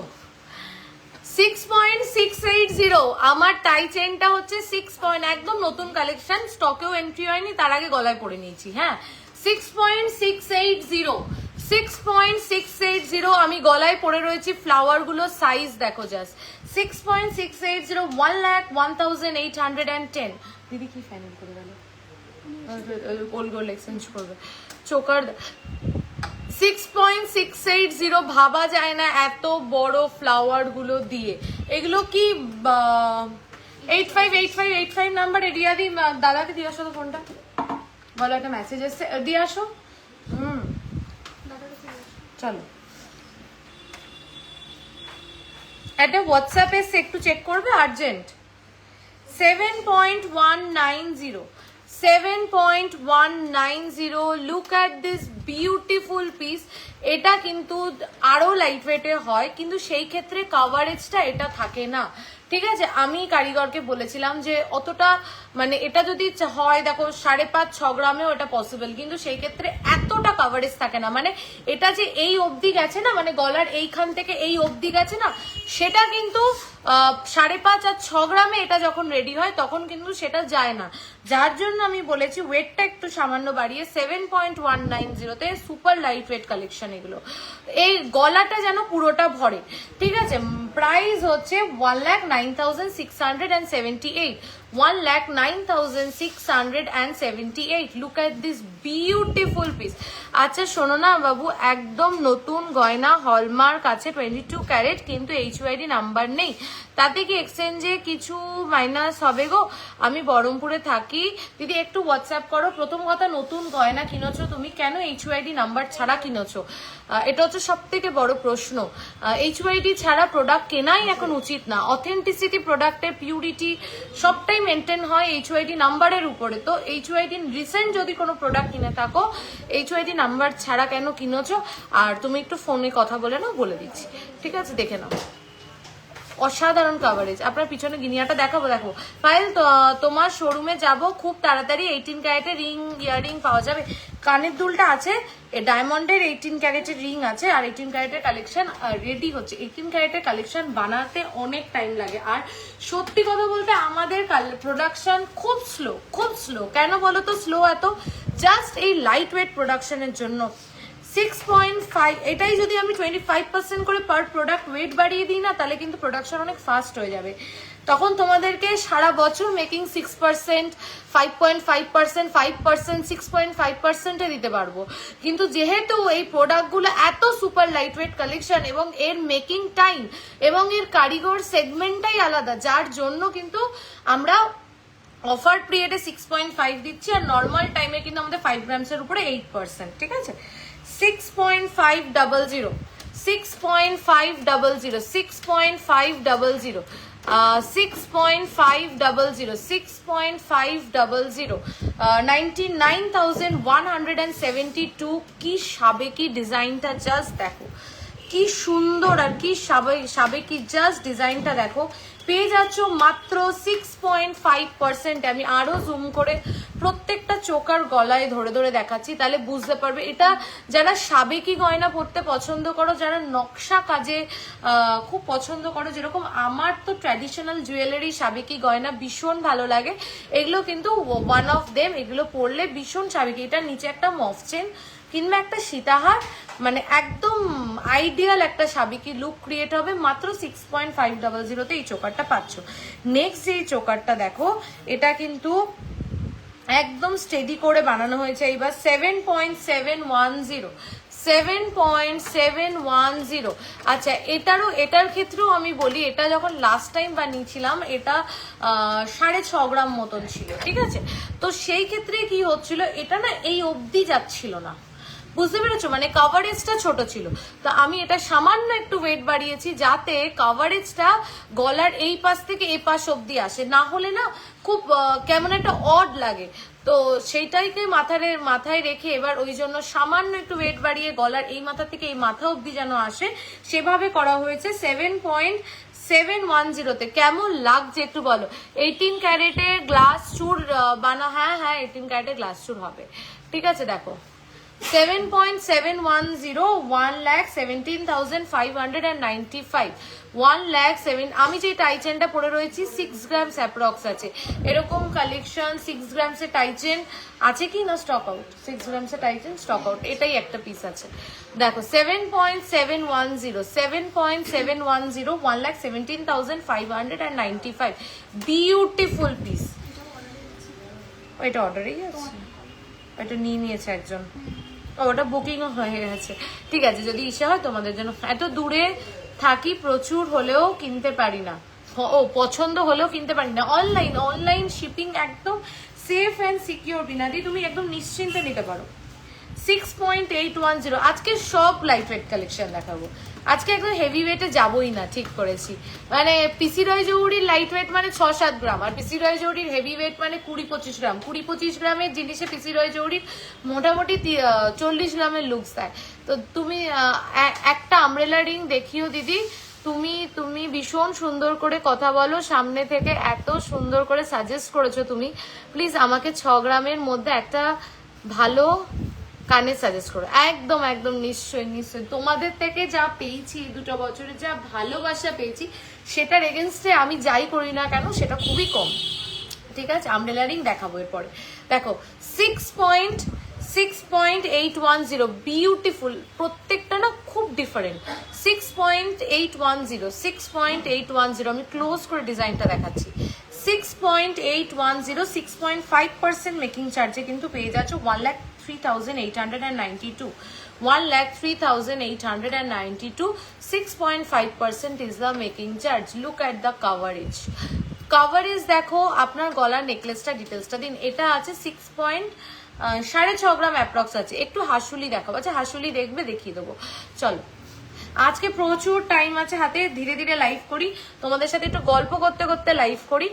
Speaker 1: 6.680। আমার টাই চেনটা হচ্ছে 6 একদম নতুন কালেকশন, স্টকেও এন্ট্রি হয়নি, তার আগে গলায় পরে নিয়েছি। হ্যাঁ, 6.680, 6.680 আমি গলায় পরে রয়েছি। ফ্লাওয়ার গুলো সাইজ দেখো জাস্ট, 6.680, 1,1810। দিদি কি ফাইনাল করে গেল? গোল এক্সচেঞ্জ করবে। চোকার 6.680, ভাবা যায় না এত বড় ফ্লাওয়ার গুলো দিয়ে। এগুলো কি 858585 নাম্বার এরিয়া দি, দাদাকে দিয়ে আসো তো ফোনটা, বলো একটা মেসেজ এসছে, দিয়ে আসো। চলো, একটা হোয়াটসঅ্যাপ এসছে, একটু চেক করবে urgent. 7.190, 7.190। Look at this beautiful piece. এটা কিন্তু আরো লাইট ওয়েটে হয়, কিন্তু সেই ক্ষেত্রে কাভারেজটা এটা থাকে না, ঠিক আছে। আমি কারিগরকে বলেছিলাম যে অতটা, মানে এটা যদি হয় দেখো 5.5-6 গ্রামেও এটা পসিবল, কিন্তু সেই ক্ষেত্রে এতটা কাভারেজ থাকে না। মানে এটা যে এই অবধি গেছে না, মানে গলার এইখান থেকে এই অবধি গেছে না, সেটা কিন্তু 5.5 আর 6 গ্রামে এটা যখন রেডি হয় তখন কিন্তু সেটা যায় না। যার জন্য আমি বলেছি ওয়েটটা একটু সামান্য বাড়িয়ে 7.190-তে সুপার লাইট ওয়েট কালেকশন এগুলো। এই গলাটা যেন পুরোটা ভরে, ঠিক আছে। প্রাইস হচ্ছে 1,09,678, 1,09,678। Look at this beautiful piece. আচ্ছা শোনো না বাবু, একদম নতুন গয়না, হলমার্ক আছে, 22 ক্যারেট, কিন্তু HYD নাম্বার নেই। তাতে কি এক্সচেঞ্জে কিছু মাইনাস হবে গো? আমি বহরমপুরে থাকি দিদি, একটু হোয়াটসঅ্যাপ করো। প্রথম কথা, নতুন গয়না কিনেছো তুমি, কেন HYD নাম্বার ছাড়া কিনেছো? এটা হচ্ছে সব থেকে বড় প্রশ্ন। HYD ছাড়া প্রোডাক্ট কেনাই এখন উচিত না। অথেন্টিসিটি, প্রোডাক্টের পিউরিটি সবটাই মেনটেন হয় HYD নাম্বারের উপরে। তো HYD রিসেন্ট যদি কোনো প্রোডাক্ট কিনে থাকো, HYD নাম্বার ছাড়া কেন কিনেছো? আর তুমি একটু ফোনে কথা বলে নাও, বলে দিচ্ছি, ঠিক আছে? দেখে নাও, অসাধারণ কভারেজ। আপনার পিছনে গিনিয়াটা দেখাবো, দেখো পায়েল, তোমার শোরুমে যাব খুব তাড়াতাড়ি। 18 ক্যারেটের রিং, ইয়াররিং পাওয়া যাবে? কানের দুলটা আছে, ডায়মন্ডের 18 ক্যারেটের রিং আছে, আর 18 ক্যারেটের কালেকশন রেডি হচ্ছে। 18 ক্যারেটের কালেকশন বানাতে অনেক টাইম লাগে, আর সত্যি কথা বলতে আমাদের প্রোডাকশন খুব স্লো। কেন বলো তো স্লো এত? জাস্ট এই লাইট ওয়েট প্রোডাকশনের জন্য। 6.5, এটাই যদি আমি 25% করে পার প্রোডাক্ট ওয়েট বাড়িয়ে দিই না, তাহলে কিন্তু প্রোডাকশন অনেক ফাস্ট হয়ে যাবে। তখন তোমাদেরকে সারা বছর মেকিং 6%, 5.5%, 5%, 6.5%-এ দিতে পারবো। কিন্তু যেহেতু এই প্রোডাক্টগুলো এত সুপার লাইট ওয়েট কালেকশন, এবং এর মেকিং টাইম এবং এর কারিগর সেগমেন্টটাই আলাদা, যার জন্য কিন্তু আমরা অফার পিরিয়ডে 6.5 দিচ্ছি, আর নর্মাল টাইমে কিন্তু আমাদের 5 গ্রামসের উপরে 8%, ঠিক আছে? 6.500, 6.500, 6.500, 6.500, 6.500, 99,172। কি সাবেকি ডিজাইনটা, জাস্ট দেখো কি সুন্দর, আর কি সাবেকি, জাস্ট ডিজাইনটা দেখো। পেয়ে যাচ্ছ মাত্র 6.5%। আমি আরো জুম করে প্রত্যেকটা চোকার গলায় ধরে ধরে দেখাচ্ছি, তাহলে বুঝতে পারবে। এটা যারা সাবেকি গয়না পরতে পছন্দ করো, যারা নকশা কাজে খুব পছন্দ করো, যেরকম আমার তো ট্র্যাডিশনাল জুয়েলারি, সাবেকি গয়না ভীষণ ভালো লাগে, এগুলো কিন্তু ওয়ান অফ দেম। এগুলো পরলে ভীষণ সাবেকি। এটার নিচে একটা মফ চেন কিংবা একটা সীতাহার, মানে একদম আইডিয়াল একটা সাবেকি লুক ক্রিয়েট হবে। মাত্র 6.500-তে এই চোকারটা পাচ্ছ। নেক্সট যে চোকারটা দেখো, এটা কিন্তু একদম স্টেডি করে বানানো হয়েছে এইবার। 7.710, 7.710। আচ্ছা, এটার ক্ষেত্রেও আমি বলি, এটা যখন লাস্ট টাইম বানিয়েছিলাম, এটা 6.5 গ্রাম মতন ছিল, ঠিক আছে? তো সেই ক্ষেত্রে কি হচ্ছিল, এটা না এই অবধি যাচ্ছিল না, বুঝতে পেরেছো? মানে কভারেজটা ছোট ছিল। তো আমি এটা সামান্য একটু ওয়েট বাড়িয়েছি, যাতে কভারেজটা গলার এই পাশ থেকে এই পাশ অব্দি আসে, না হলে না খুব কেমন একটা অড লাগে। তো সেইটাইকে মাথায় রেখে এবার ওই জন্য সামান্য একটু ওয়েট বাড়িয়ে গলার এই মাথা থেকে এই মাথা অব্দি যেন আসে, সেভাবে করা হয়েছে। 7.710-তে কেমন লাগছে একটু বলো? 18 ক্যারেটের গ্লাস চুর হ্যাঁ, 18 ক্যারেটের গ্লাস চুর হবে, ঠিক আছে? দেখো 7.710, 1,17,595, 1,07,000। আমি যে টাইচেনটা পরে রয়েছি 6 গ্রামস অ্যাপ্রক্স আছে। এরকম কালেকশন 6 গ্রামসের টাইচেন আছে কি না? Stock out. 6 গ্রামসের টাইচেন স্টক আউট, এটাই একটা পিস আছে। দেখো 7.710, 7.710, 1,17,595, বিউটিফুল পিস। এটা অর্ডারেই আছে, এটা নিয়ে নিয়েছে একজন, ওটা বুকিংও হয়ে গেছে, ঠিক আছে? যদি ইচ্ছা হয় তোমাদের জন্য। এত দূরে থাকি, প্রচুর হলেও কিনতে পারি না, পছন্দ হলেও কিনতে পারি না। অনলাইন শিপিং একদম সেফ অ্যান্ড সিকিউর বিনাদি, তুমি একদম নিশ্চিন্তে নিতে পারো। 6.810। আজকে সব লাইট ওয়েট কালেকশন দেখাবো, আজকে একদম হেভি ওয়েটে যাবোই না, ঠিক করেছি। মানে পিসি রয় জহুরির লাইট ওয়েট মানে 6-7 গ্রাম, আর পিসি রয় জহুরির হেভি ওয়েট মানে 20-25 গ্রাম। 20-25 গ্রামের জিনিসে পিসি রয় জহুরির মোটামুটি 40 গ্রামের লুকস দেয়। তো তুমি একটা আমব্রেলা রিং দেখিও দিদি। তুমি ভীষণ সুন্দর করে কথা বলো সামনে থেকে, এত সুন্দর করে সাজেস্ট করেছো তুমি। প্লিজ আমাকে 6 গ্রামের মধ্যে একটা ভালো কানে সাজেস্ট করো। একদম নিশ্চয়ই তোমাদের থেকে যা পেয়েছি, 2 বছরে যা ভালোবাসা পেয়েছি, সেটার এগেনস্টে আমি যাই করি না কেন, সেটা খুবই কম। ঠিক আছে, আমব্রেলা রিং দেখাবো এরপরে। দেখো 6.810 বিউটিফুল, প্রত্যেকটা না খুব ডিফারেন্ট। 6.810 আমি ক্লোজ করে ডিজাইনটা দেখাচ্ছি। 6.810 6.5% মেকিং চার্জে কিন্তু পেয়ে যাচ্ছ 1,03,892 1,03,892 6.5% is the making charge. Look at the coverage. Coverage দেখো, আপনার গলার নেকলেসটা ডিটেলসটা দিন। এটা আছে 6.6 গ্রাম অ্যাপ্রক্স আছে। একটু হাসুলি দেখাবো, আচ্ছা হাসুলি দেখবে, দেখিয়ে দেবো। চলো, আজকে প্রচুর টাইম আছে হাতে, ধীরে ধীরে লাইভ করি, তোমাদের সাথে একটু গল্প করতে করতে লাইভ করি,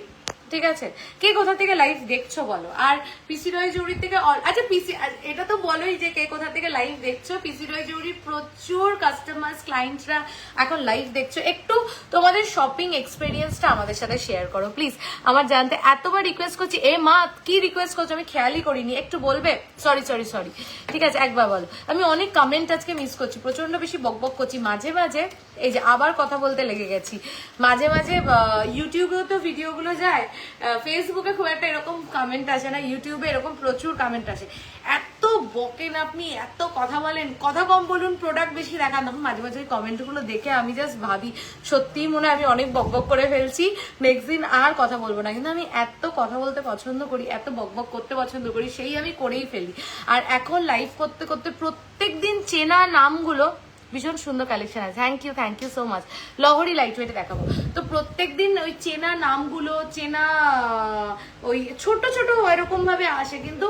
Speaker 1: ঠিক আছে? কে কোথা থেকে লাইভ দেখছো বলো। আর পিসি রয় জুড়ি থেকে আচ্ছা পিসি, এটা তো বলোই যে কে কোথা থেকে লাইভ দেখছো। পিসি রয় জুড়ির প্রচুর কাস্টমার্স ক্লায়েন্টরা এখন লাইভ দেখছো। একটু তোমাদের শপিং এক্সপিরিয়েন্সটা আমাদের সাথে শেয়ার করো প্লিজ। আমার জানতে এতবার রিকোয়েস্ট করছি, এ মা কি রিকোয়েস্ট করছো আমি খেয়ালই করিনি, একটু বলবে? সরি, ঠিক আছে, একবার বলো। আমি অনেক কমেন্ট আজকে মিস করছি, প্রচন্ড বেশি বকবক করছি মাঝে মাঝে। এই যে আবার কথা বলতে লেগে গেছি, মাঝে মাঝে ইউটিউবেও তো ভিডিওগুলো যায়, ফেসবুকে খুব একটা এরকম কমেন্ট আসে না, ইউটিউবে এরকম প্রচুর কমেন্ট আসে। এত বকেন আপনি, এত কথা বলেন, কথা কম বলুন, প্রোডাক্ট বেশি দেখান। তখন মাঝে মাঝে ওই কমেন্টগুলো দেখে আমি জাস্ট ভাবি সত্যিই মনে হয় আমি অনেক বকবক করে ফেলছি, নেক্সট দিন আর কথা বলবো না। কিন্তু আমি এত কথা বলতে পছন্দ করি, এত বকবক করতে পছন্দ করি, সেই আমি করেই ফেলি। আর এখন লাইভ করতে করতে প্রত্যেক দিন চেনা নামগুলো, ভীষণ সুন্দর কালেকশন আছে, থ্যাংক ইউ সো মাচ। লহরি লাইট ওয়েটে দেখাবো। তো প্রত্যেকদিন ওই চেনা নামগুলো, চেনা ওই ছোট ছোট এরকম ভাবে আসে, কিন্তু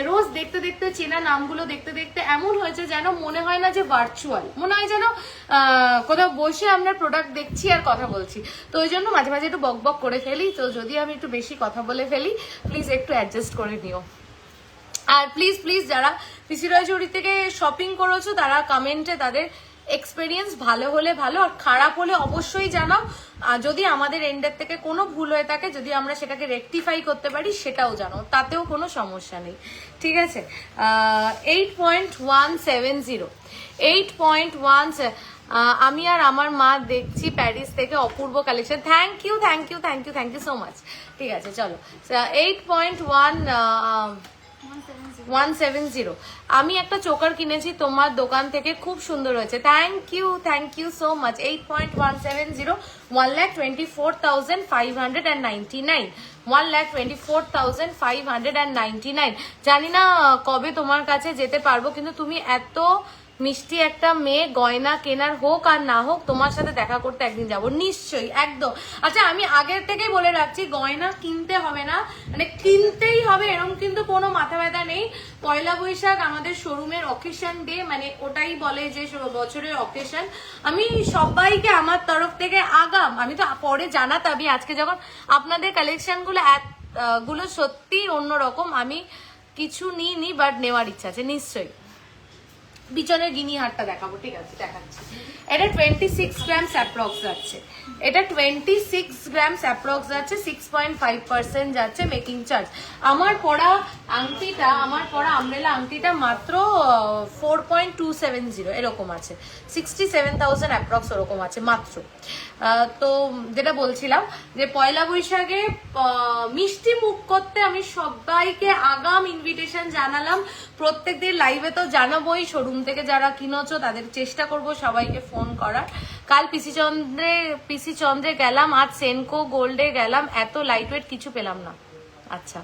Speaker 1: রোজ দেখতে দেখতে চেনা নামগুলো দেখতে দেখতে এমন হয়েছে যেন মনে হয় না যে ভার্চুয়াল, মনে হয় যেন কোথাও বসে আমরা প্রোডাক্ট দেখছি আর কথা বলছি। তো ওই জন্য মাঝে মাঝে একটু বক বক করে ফেলি। তো যদি আমি একটু বেশি কথা বলে ফেলি, প্লিজ একটু অ্যাডজাস্ট করে নিও। আর প্লিজ যারা পিসি রয় জুড়ি থেকে শপিং করেছো তারা কমেন্টে তাদের এক্সপিরিয়েন্স ভালো হলে ভালো, আর খারাপ হলে অবশ্যই জানাও। যদি আমাদের এন্ডের থেকে কোনো ভুল হয়ে থাকে, যদি আমরা সেটাকে রেকটিফাই করতে পারি সেটাও জানাও, তাতেও কোনো সমস্যা নেই, ঠিক আছে? 8.170 আমি আর আমার মা দেখছি প্যারিস থেকে অপূর্ব collection. Thank you so much. ঠিক আছে, চলো 8.170 আমি একটা চোকার কিনেছি তোমার দোকান থেকে, খুব সুন্দর হয়েছে। Thank you so much. 8.170 1,24,599 1,24,599। জানি না কবে তোমার কাছে যেতে পারবো, কিন্তু তুমি এত মিষ্টি একটা মেয়ে, গয়না কেনার হোক আর না হোক, তোমার সাথে দেখা করতে একদিন যাবো নিশ্চয়ই, একদম। আচ্ছা আমি আগের থেকেই বলে রাখছি, গয়না কিনতে হবে না, মানে কিনতেই হবে এরকম কিন্তু কোনো মাথা ব্যথা নেই। পয়লা বৈশাখ আমাদের শোরুমের অকেশন ডে, মানে ওটাই বলে যে বছরের অকেশন। আমি সবাইকে আমার তরফ থেকে আগাম, আমি তো পরে জানাতে, আমি আজকে যখন আপনাদের কালেকশন গুলো সত্যি অন্যরকম, আমি কিছু নিইনি, বাট নেওয়ার ইচ্ছা আছে নিশ্চয়ই। পিছনের গিনি হারটা দেখাবো, ঠিক আছে দেখাচ্ছি। এটা 26 গ্রামস অ্যাপ্রক্স যাচ্ছে, এটা 26 গ্রামস অ্যাপ্রক্স যাচ্ছে, 6.5% যাচ্ছে মেকিং চার্জ। আমার পরা আংটিটা, আমার পরা আমব্রেলা আংটিটা মাত্র 4.270 এরকম আছে, 67,000 অ্যাপ্রক্স ওরকম আছে মাত্র। তো যেটা বলছিলাম যে পয়লা বৈশাখে মিষ্টি মুখ করতে আমি সবাইকে আগাম ইনভিটেশন জানালাম। প্রত্যেকদিন লাইভে তো জানাবোই, শোরুম থেকে যারা কিনেছো তাদের চেষ্টা করব সবাইকে ফোন করার। কাল পিসি চন্দ্রে গেলাম, আজ সেনকো গোল্ডে গেলাম, এত লাইট ওয়েট কিছু পেলাম না। আচ্ছা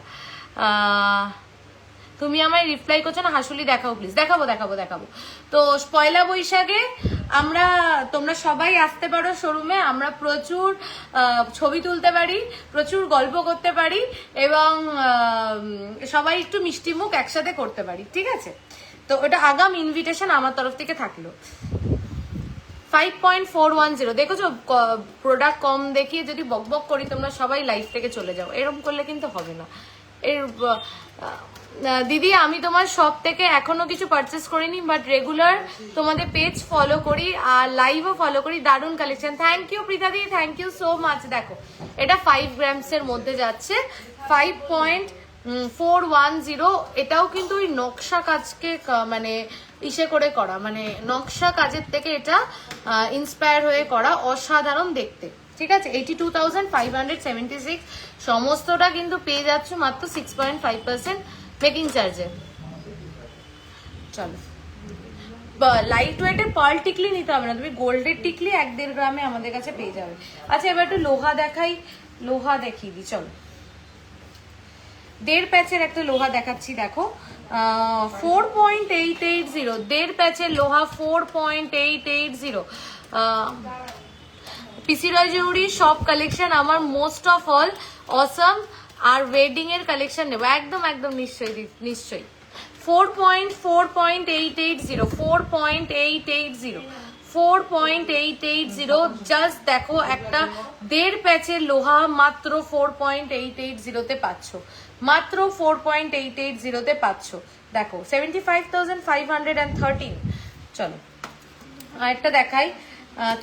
Speaker 1: তুমি আমায় রিপ্লাই করছো না, হাসুলি দেখাও প্লিজ। দেখাবো। তো পয়লা বৈশাখে তোমরা সবাই আসতে পারো শোরুমে, আমরা প্রচুর ছবি তুলতে পারি, প্রচুর গল্প করতে পারি, এবং সবাই একটু মিষ্টি মুখ একসাথে করতে পারি, ঠিক আছে? তো ওটা আগাম ইনভিটেশন আমার তরফ থেকে থাকলো। 5.410 দেখেছো, প্রোডাক্ট কম দেখিয়ে যদি বকবক করি তোমরা সবাই লাইভ থেকে চলে যাও, এরকম করলে কিন্তু হবে না। দিদি আমি তোমার শপ থেকে এখনো কিছু পারচেস করিনি, বাট রেগুলার তোমাদের পেজ ফলো করি আর লাইভও ফলো করি, দারুণ collection. Thank you Preeta di, thank you so much. দেখো এটা 5 গ্রামস এর মধ্যে যাচ্ছে, 5.410। এটাও কিন্তু ওই নকশা কাজকে মানে ইসে করে করা, মানে নকশা কাজের থেকে এটা ইন্সপায়ার হয়ে করা, অসাধারণ দেখতে। ঠিক আছে 82,576 সমস্তটা কিন্তু পেয়ে যাচ্ছ মাত্র 6.5% মেকিং চার্জে। চলো লাইট ওয়েটের পার্ল টিকলি নিতে হবে না, তুমি গোল্ডের টিকলি 1-1.5 গ্রামে আমাদের কাছে পেয়ে যাবে। আচ্ছা এবার একটু লোহা দেখাই, লোহা দেখিয়ে দিই চলো। 1.5 প্যাচের একটা লোহা দেখাচ্ছি দেখো 4.880, 1.5 প্যাচের লোহা 4.880। পিসি রয় জুয়েলারি সব কালেকশন আমার মোস্ট অফ অল অসম, আর ওয়েডিং এর কালেকশন নেবো একদম একদম নিশ্চয়ই নিশ্চয়ই। 4.880 জাস্ট দেখো একটা 1.5 প্যাচের লোহা মাত্র 4.880 তে পাচ্ছ, মাত্র 4.880 তে পাচ্ছ দেখো 75,513। চলো আরেকটা দেখাই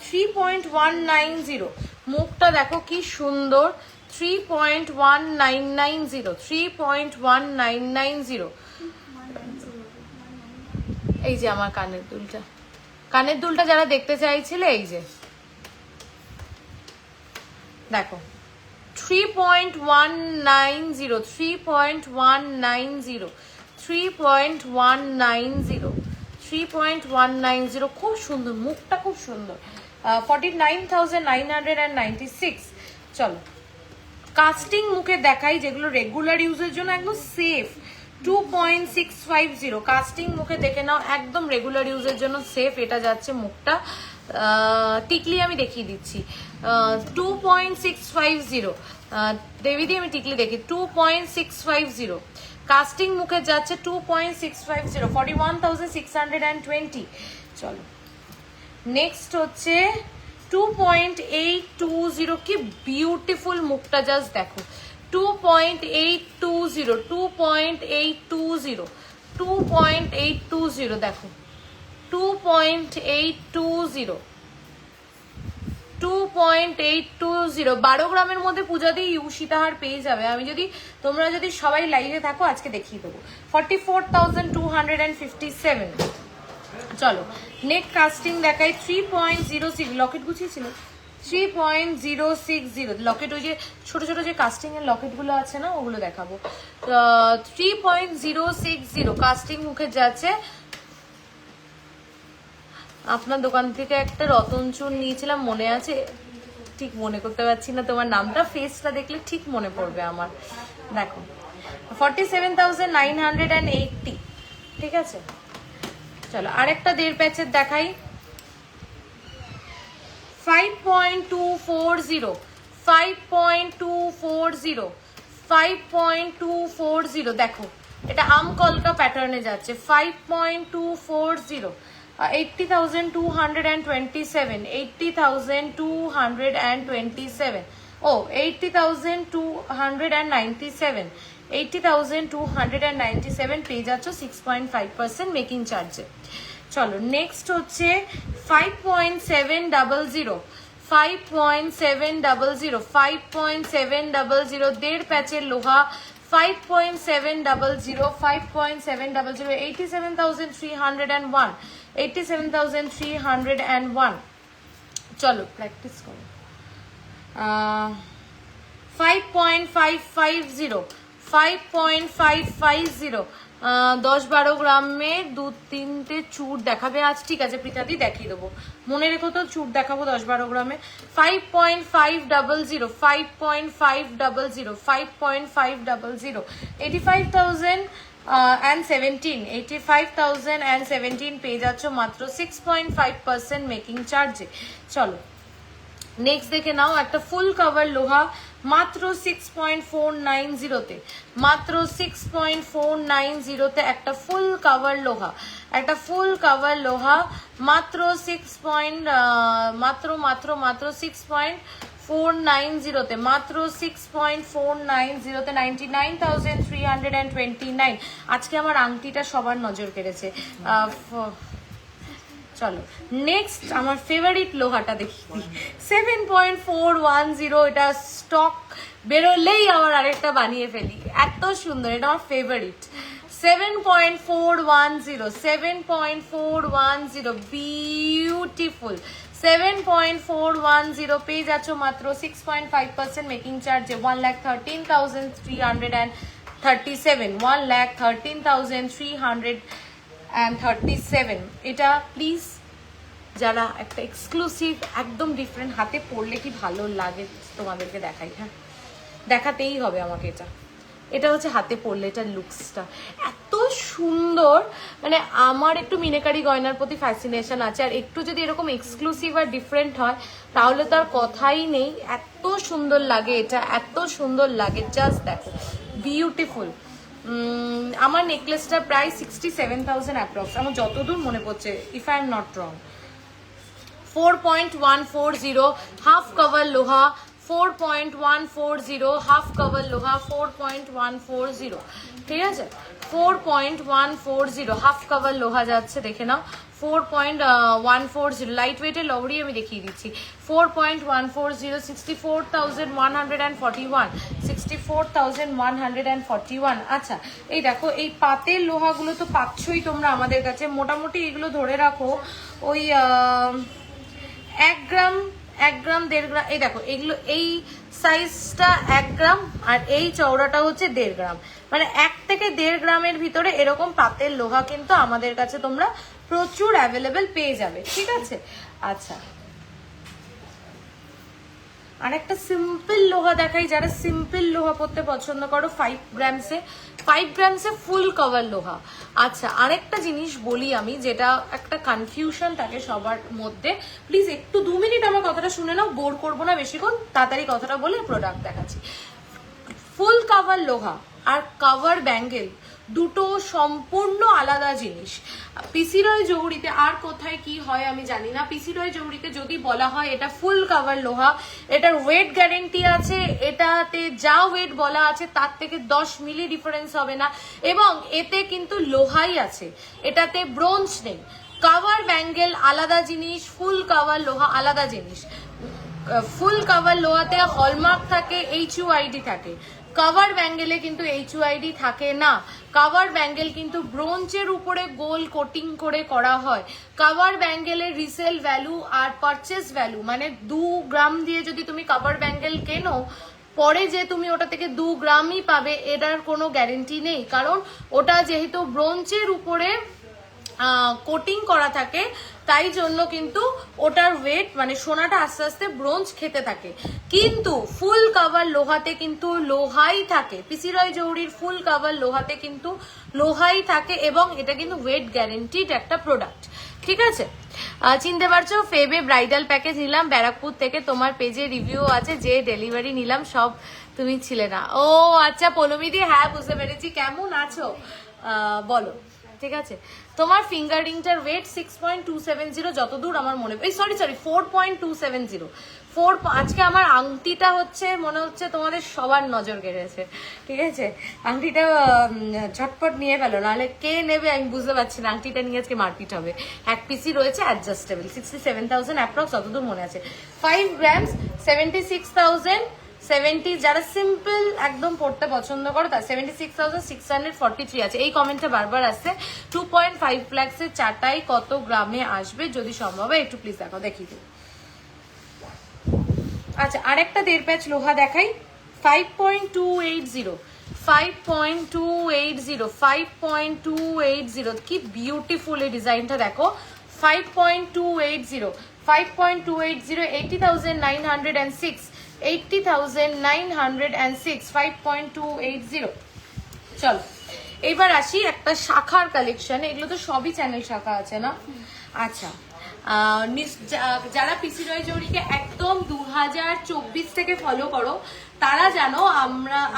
Speaker 1: 3.190, মুখটা দেখো কি সুন্দর 3.1990, 3.1990। এই যে আমার কানের দুলটা, কানের দুলটা যারা দেখতে চাইছিলে এই যে দেখো 3.190, 3.190, 3.190, 3.190 খুব সুন্দর, মুখটা খুব সুন্দর 49,996। চলো কাস্টিং মুখে দেখাই যেগুলো রেগুলার ইউজের জন্য একদম সেফ 2.650, কাস্টিং মুখে দেখে নাও একদম রেগুলার ইউজের জন্য সেফ। এটা যাচ্ছে মুখটা টিকলি আমি দেখিয়ে দিচ্ছি 2.650, দেবিদি আমি টিকলি দেখি 2.650, কাস্টিং মুখে যাচ্ছে 2.650, 41,620। চলো নেক্সট হচ্ছে 2.820, কি বিউটিফুল মুখটা জাস্ট দেখো 2.820, 2.820, 2.820 দেখো 2.820, 2.820 12 গ্রামের মধ্যে পূজা দিয়ে সীতাহার পেয়ে যাবে। আমি যদি তোমরা যদি সবাই লাইভে থাকো আজকে দেখিয়ে দেবো 44,257। চলো নেক কাস্টিং দেখাই 3.06, লকেট গুছিয়েছিল 3.060, লকেট ওই যে ছোট ছোট যে কাস্টিং এর লকেট গুলো আছে না ওগুলো দেখাবো 3.060 কাস্টিং মুখে যাচ্ছে। আপনার দোকান থেকে একটা রতন চুন নিয়েছিলাম মনে আছে, ঠিক মনে করতে পারছি না তোমার নামটা, ফেসটা দেখলে ঠিক মনে পড়বে আমার। দেখো 47,980, ঠিক আছে। চলো আরেকটা 1.5 প্যাচের দেখাই 5.240, 5.240, 5.240 দেখো এটা আম কলকা প্যাটার্নে যাচ্ছে 5.240, 80,227, 80,227, ও 80,297, 80,297 পেয়ে যাচ্ছ 6.5% মেকিং চার্জে। চলো নেক্সট হচ্ছে 5.700, 5.700, 5.700 1.5 প্যাচের লোহা 5.700, 5.700, 87,301, 87,301। চলো প্র্যাকটিস করো 5.550, 5.550 10-12 গ্রামে 2-3টে চুর দেখাবে আজ, ঠিক আছে প্রীতাদি দেখিয়ে দেবো, মনে রেখো তো চুর দেখাবো 10-12 গ্রামে 5.500, 5.500, 5.500, 85,017, 85,017 পেয়ে যাচ্ছ মাত্র 6.5% মেকিং চার্জে। চলো নেক্সট দেখে নাও একটা ফুল কভার লোহা মাত্র 6.490 তে, মাত্র 6.490 তে একটা ফুল কভার লোহা, একটা ফুল কভার লোহা মাত্র 6.490 তে, মাত্র 6.490 তে 99,329। আজকে আমার আংটিটা সবার নজর কেড়েছে। চলো নেক্সট আমার ফেভারিট লোহাটা দেখি 7.410, এটা স্টক বেরোলেই আমার আরেকটা বানিয়ে ফেলি, এত সুন্দর, এটা আমার ফেভারিট 7.410, 7.410, বিউটিফুল 7.410 পেয়ে যাচ্ছ মাত্র 6.5% মেকিং চার্জে 1,13,337, 1,13,337। এটা প্লিজ যারা একটা এক্সক্লুসিভ একদম ডিফারেন্ট, হাতে পরলে কি ভালো লাগে তোমাদেরকে দেখাই। হ্যাঁ, দেখাতেই হবে আমাকে। এটা হচ্ছে হাতে পরলে এটার লুকসটা এত সুন্দর, মানে আমার একটু মিনাকারি গয়নার প্রতি ফ্যাসিনেশন আছে, আর একটু যদি এরকম এক্সক্লুসিভ আর ডিফারেন্ট হয় তাহলে তার কথাই নেই। এত সুন্দর লাগে এটা, এত সুন্দর লাগে, জাস্ট দেখো, বিউটিফুল। আমার নেকলেসটার প্রাইস 67,000 অ্যাপ্রক্স, আমার যতদূর মনে পড়ছে, if I am not wrong. 4.140 half cover লোহা, 4.140 হাফ কভার লোহা, 4.140, ঠিক আছে, 4.140 হাফ কভার লোহা যাচ্ছে, দেখে নাও। 4.140 লাইট ওয়েটের লহরি আমি দেখিয়ে দিচ্ছি। 4.140, 64,141, 64,141। আচ্ছা, এই দেখো, এই পাতের লোহাগুলো তো পাচ্ছই তোমরা আমাদের কাছে, মোটামুটি এগুলো ধরে রাখো ওই 1 গ্রাম 1.5 গ্রাম। এই দেখো, এগুলো এই সাইজটা 1 গ্রাম আর এই চওড়াটা হচ্ছে 1.5 গ্রাম, মানে 1 থেকে 1.5 গ্রামের ভিতরে এরকম পাতের লোহা কিন্তু আমাদের কাছে তোমরা প্রচুর অ্যাভেলেবেল পেয়ে যাবে, ঠিক আছে। আচ্ছা, আর একটা সিম্পল লোহা দেখাই, যারা সিম্পল লোহা পরতে পছন্দ করো, 5 গ্রামসে ফুল কভার লোহা। আচ্ছা, আরেকটা জিনিস বলি আমি, যেটা একটা কনফিউশন থাকে সবার মধ্যে, প্লিজ একটু 2 মিনিট আমার কথাটা শুনে নাও, বোর করবো না বেশিক্ষণ, তাড়াতাড়ি কথাটা বলে প্রোডাক্ট দেখাচ্ছি। ফুল কভার লোহা আর কভার ব্যাঙ্গেল দুটো সম্পূর্ণ আলাদা জিনিস। পিসি রয় জহুরিতে আর কোথায় কি হয় আমি জানি না, পিসি রয় জহুরিতে যদি বলা হয় এটা ফুল কভার লোহা, এটার ওয়েট গ্যারেন্টি আছে, এটাতে যা ওয়েট বলা আছে তার থেকে 10 মিলি ডিফারেন্স হবে না, এবং এতে কিন্তু লোহাই আছে, এটাতে ব্রোঞ্জ নেই। কভার ব্যাঙ্গেল আলাদা জিনিস, ফুল কভার লোহা আলাদা জিনিস। ফুল কভার লোহাতে হলমার্ক থাকে, HUID থাকে, কভার ব্যাঙ্গেলে কিন্তু HUID থাকে না। কভার ব্যাঙ্গেল কিন্তু ব্রোঞ্জের উপরে গোল কোটিং করে করা হয়। কভার ব্যাঙ্গেলের রিসেল ভ্যালু আর পারচেস ভ্যালু, মানে 2 গ্রাম দিয়ে যদি তুমি কভার ব্যাঙ্গেল কেনো, পরে যে তুমি ওটা থেকে 2 গ্রামই পাবে এটার কোনো গ্যারেন্টি নেই, কারণ ওটা যেহেতু ব্রোঞ্জের উপরে কোটিং করা থাকে, তাই জন্য কিন্তু ওটার ওয়েট, মানে সোনাটা আস্তে আস্তে ব্রোঞ্জ খেতে থাকে। কিন্তু ফুল কভার লোহাতে কিন্তু লোহাই থাকে, পিসি রয় জহুরির ফুল কভার লোহাতে কিন্তু লোহাই থাকে, এবং এটা কিন্তু ওয়েট গ্যারেন্টিড একটা প্রোডাক্ট, ঠিক আছে। চিনতে পারছো, ফেবে ব্রাইডাল প্যাকেজ নিলাম ব্যারাকপুর থেকে, তোমার পেজে রিভিউ আছে, যে ডেলিভারি নিলাম সব তুমি ছিলে না। ও আচ্ছা পৌলমিদি, হ্যাঁ বুঝতে পেরেছি, কেমন আছো বলো, ঠিক আছে। তোমার ফিঙ্গার রিংটার ওয়েট 6.270 যতদূর আমার মনে, সরি 4.270। আজকে আমার আংটিটা হচ্ছে মনে হচ্ছে তোমাদের সবার নজর কেড়েছে, ঠিক আছে। আংটিটা ঝটপট নিয়ে ফেলো, নাহলে কে নেবে আমি বুঝতে পারছি না। আংটিটা নিয়ে আজকে মারপিট হবে। 1 পিসি রয়েছে অ্যাডজাস্টেবল, 67,000 অ্যাপ্রক্স, যতদূর মনে আছে। 5 গ্রামস 76,070, যারা সিম্পল একদম পড়তে পছন্দ করো তার 76,643 আছে। এই কমেন্টটা বারবার আসছে, 2.5 লাখসের চাটাই কত গ্রামে আসবে যদি সম্ভব হয় একটু প্লিজ দেখো, দেখিয়ে দিই। আচ্ছা, আরেকটা 1.5 প্যাচ লোহা দেখাই, 5.280, 5.280, 5.280, কি বিউটিফুল এই ডিজাইনটা দেখো। 5.280, 5.280, 80,906, 80,906, 5.280। চলো এবার আসি একটা শাখার কালেকশন, এগুলো তো সবই চ্যানেল শাখা আছে না। আচ্ছা, যারা পিসি রয় জহুরিকে একদম 2024 থেকে ফলো করো তারা জানো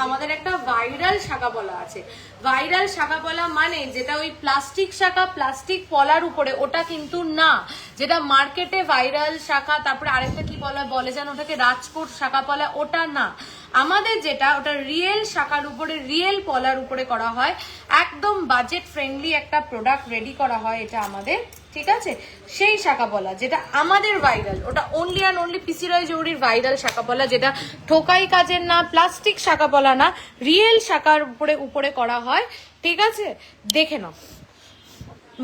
Speaker 1: আমাদের একটা ভাইরাল শাখা বলা আছে। ভাইরাল শাখা বলা মানে যেটা ওই প্লাস্টিক শাখা, প্লাস্টিক পলার উপরে, ওটা কিন্তু না। যেটা মার্কেটে ভাইরাল শাখা, তারপরে আরেকটা কি বলে যেন ওটাকে রাজকোট শাখা পলা, ওটা না। আমাদের যেটা ওটা রিয়েল শাখার উপরে, রিয়েল পলার উপরে করা হয়, একদম বাজেট ফ্রেন্ডলি একটা প্রোডাক্ট রেডি করা হয় এটা আমাদের, ঠিক আছে। সেই শাখা পলা যেটা আমাদের ভাইরাল, ওটা only and only PC Roy জহুরির ভাইরাল শাখা পলা, যেটা ঠোকাই কাজের না, প্লাস্টিক শাখা পলা না, রিয়েল শাখার উপরে করা হয়। ঠিক আছে, দেখে নাও।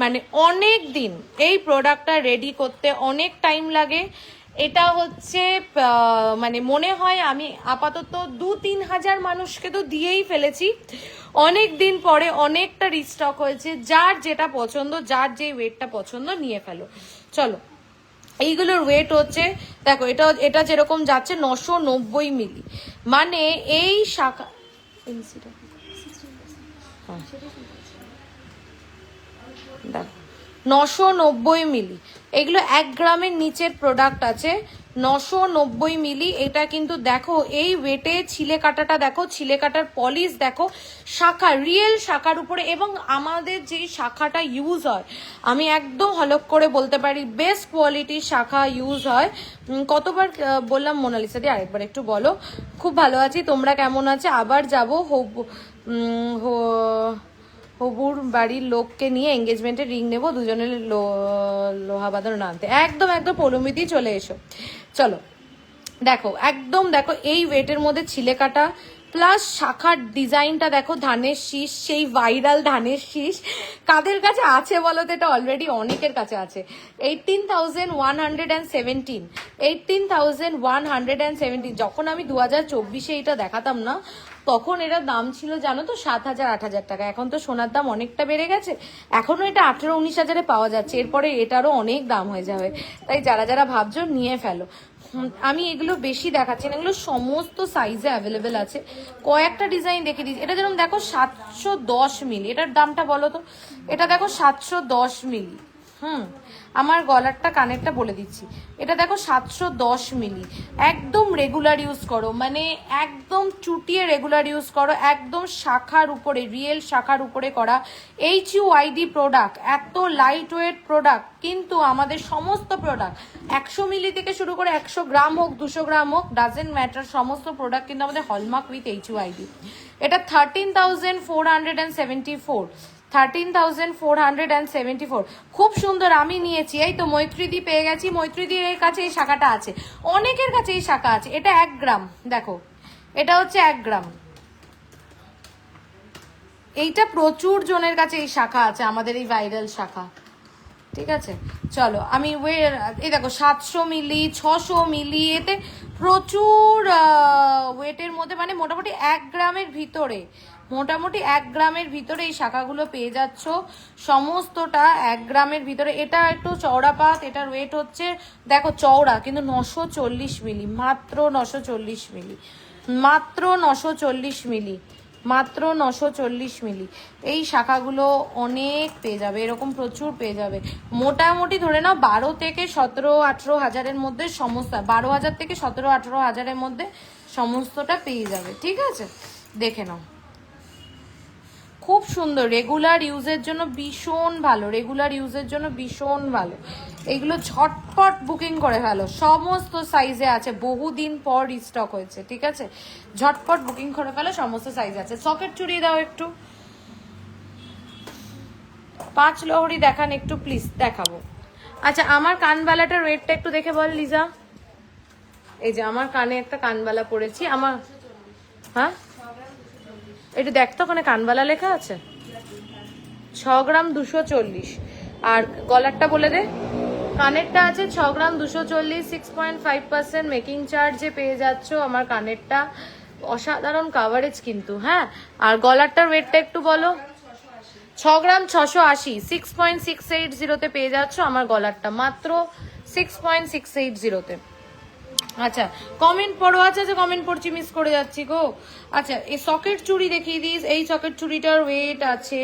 Speaker 1: মানে অনেক দিন এই প্রোডাক্টটা রেডি করতে অনেক টাইম লাগে। এটা হচ্ছে মানে মনে হয় আমি আপাতত 2-3 হাজার মানুষকে তো দিয়েই ফেলেছি। অনেক দিন পরে অনেকটা রিস্টক হয়েছে। যার যেটা পছন্দ, যার যে ওয়েটটা পছন্দ নিয়ে ফেলো। চলো, এইগুলোর ওয়েট হচ্ছে, দেখো এটা যেরকম যাচ্ছে 990 মিলি, মানে এই শাখা দেখো 990 মিলি। এগুলো 1 গ্রামের নিচের প্রোডাক্ট আছে, 990 মিলি। এটা কিন্তু দেখো এই ওয়েটে ছিলে কাটাটা দেখো, ছিলে কাটার পলিশ দেখো, শাখা রিয়েল শাখার উপরে। এবং আমাদের যে শাখাটা ইউজ হয়, আমি একদম হলক করে বলতে পারি বেস্ট কোয়ালিটির শাখা ইউজ হয়। কতবার বললাম মোনালিসা দি, আরেকবার একটু বলো। খুব ভালো আছি, তোমরা কেমন আছে? আবার যাবো হবুর বাড়ির লোককে নিয়ে এঙ্গেজমেন্টের রিং নেবো, দুজনের লোহা বাঁধানো আনতে। একদম একদম পৌলমিতেই চলে এসো। চলো দেখো, একদম দেখো এই ওয়েটের মধ্যে ছিলে কাটা প্লাস শাখার ডিজাইনটা দেখো, ধানের শীষ, সেই ভাইরাল ধানের শীষ কাদের কাছে আছে বলো তো? এটা অলরেডি অনেকের কাছে আছে। 18,117, 18,117। যখন আমি 2024-এ এটা দেখাতাম না, তখন এটার দাম ছিল জানো তো 7,000-8,000 টাকা। এখন তো সোনার দাম অনেকটা বেড়ে গেছে, এখনো এটা 18-19 হাজারে পাওয়া যাচ্ছে। এরপরে এটারও অনেক দাম হয়ে যাবে, তাই যারা যারা ভাবছো নিয়ে ফেলো। আমি এগুলো বেশি দেখাচ্ছি না, এগুলো সমস্ত সাইজে অ্যাভেলেবেল আছে। কয়েকটা ডিজাইন দেখে দিচ্ছি। এটা যেরকম দেখো 710 মিলি, এটার দামটা বলো তো? এটা দেখো 710 মিলি। আমার গলারটা কানেরটা বলে দিচ্ছি। এটা দেখো 710 মিলি। একদম রেগুলার ইউজ করো, মানে একদম চুটিয়ে রেগুলার ইউজ করো। একদম শাখার উপরে, রিয়েল শাখার উপরে করা HUID প্রোডাক্ট। এত লাইট ওয়েট প্রোডাক্ট, কিন্তু আমাদের সমস্ত প্রোডাক্ট 100 মিলি থেকে শুরু করে 100 গ্রাম হোক, 200 গ্রাম হোক, ডাজেন্ট ম্যাটার, সমস্ত প্রোডাক্ট কিন্তু আমাদের হলমার্ক উইথ HUID। এটা 13,474, 13,474। খুব সুন্দর, আমি নিয়েছি। এই তো মৈত্রীদি পেয়ে গেছি, মৈত্রীদির কাছে এই শাখাটা আছে, অনেকের কাছে এই শাখা আছে। এটা 1 গ্রাম, দেখো এটা হচ্ছে 1 গ্রাম। এইটা প্রচুর জনের কাছে এই শাখা আছে, আমাদের এই ভাইরাল শাখা। ঠিক আছে, চলো আমি এই দেখো 700 মিলি, 600 মিলি, এতে প্রচুর ওয়েটের মধ্যে, মানে মোটামুটি 1 গ্রামের ভিতরে, মোটামুটি 1 গ্রামের ভিতরে এই শাখাগুলো পেয়ে যাচ্ছ। সমস্তটা 1 গ্রামের ভিতরে। এটা একটু চওড়া পাত, এটার ওয়েট হচ্ছে দেখো চওড়া, কিন্তু 940 মিলি, মাত্র 940 মিলি, মাত্র 940 মিলি, মাত্র 940 মিলি। এই শাখাগুলো অনেক পেয়ে যাবে, এরকম প্রচুর পেয়ে যাবে। মোটামুটি ধরে নাও 12 থেকে 17-18 হাজারের মধ্যে সমস্ত, 12,000 থেকে 17-18 হাজারের মধ্যে সমস্তটা পেয়ে যাবে। ঠিক আছে, দেখে নাও। খুব সুন্দর, রেগুলার ইউজের জন্য ভীষণ ভালো, রেগুলার ইউজের জন্য ভীষণ ভালো। এগুলো ঝটপট বুকিং করে ফেলো, সমস্ত সাইজে আছে, বহুদিন পর রিস্টক হয়েছে। ঠিক আছে, ঝটপট বুকিং করে ফেলো, সমস্ত সাইজে আছে। সকেট চুড়ি দাও একটু, 5 লহরি দেখান একটু প্লিজ, দেখাবো। আচ্ছা, আমার কানবালাটার ওয়েটটা একটু দেখে বল লিজা। এই যে আমার কানে একটা কানবালা পরেছি, আমার, হ্যাঁ এটা দেখতো, ওখানে কানবালা লেখা আছে, 6 গ্রাম 240। আর গলারটা বলে দে। কানেরটা আছে 6 গ্রাম 240, 6.5% মেকিং চার্জে পেয়ে যাচ্ছ আমার কানেরটা। অসাধারণ কাভারেজ কিন্তু, হ্যাঁ। আর গলারটার ওয়েটটা একটু বলো। 6 গ্রাম 680, 6.680-তে পেয়ে যাচ্ছ আমার গলারটা, মাত্র 6.680-তে। আচ্ছা, কমেন্ট পড়ো। আচ্ছা আচ্ছা, কমেন্ট পড়ছি, মিস করে যাচ্ছি গো। আচ্ছা, এই সকেট চুড়ি দেখিয়ে দিস। এই সকেট চুড়িটার ওয়েট আছে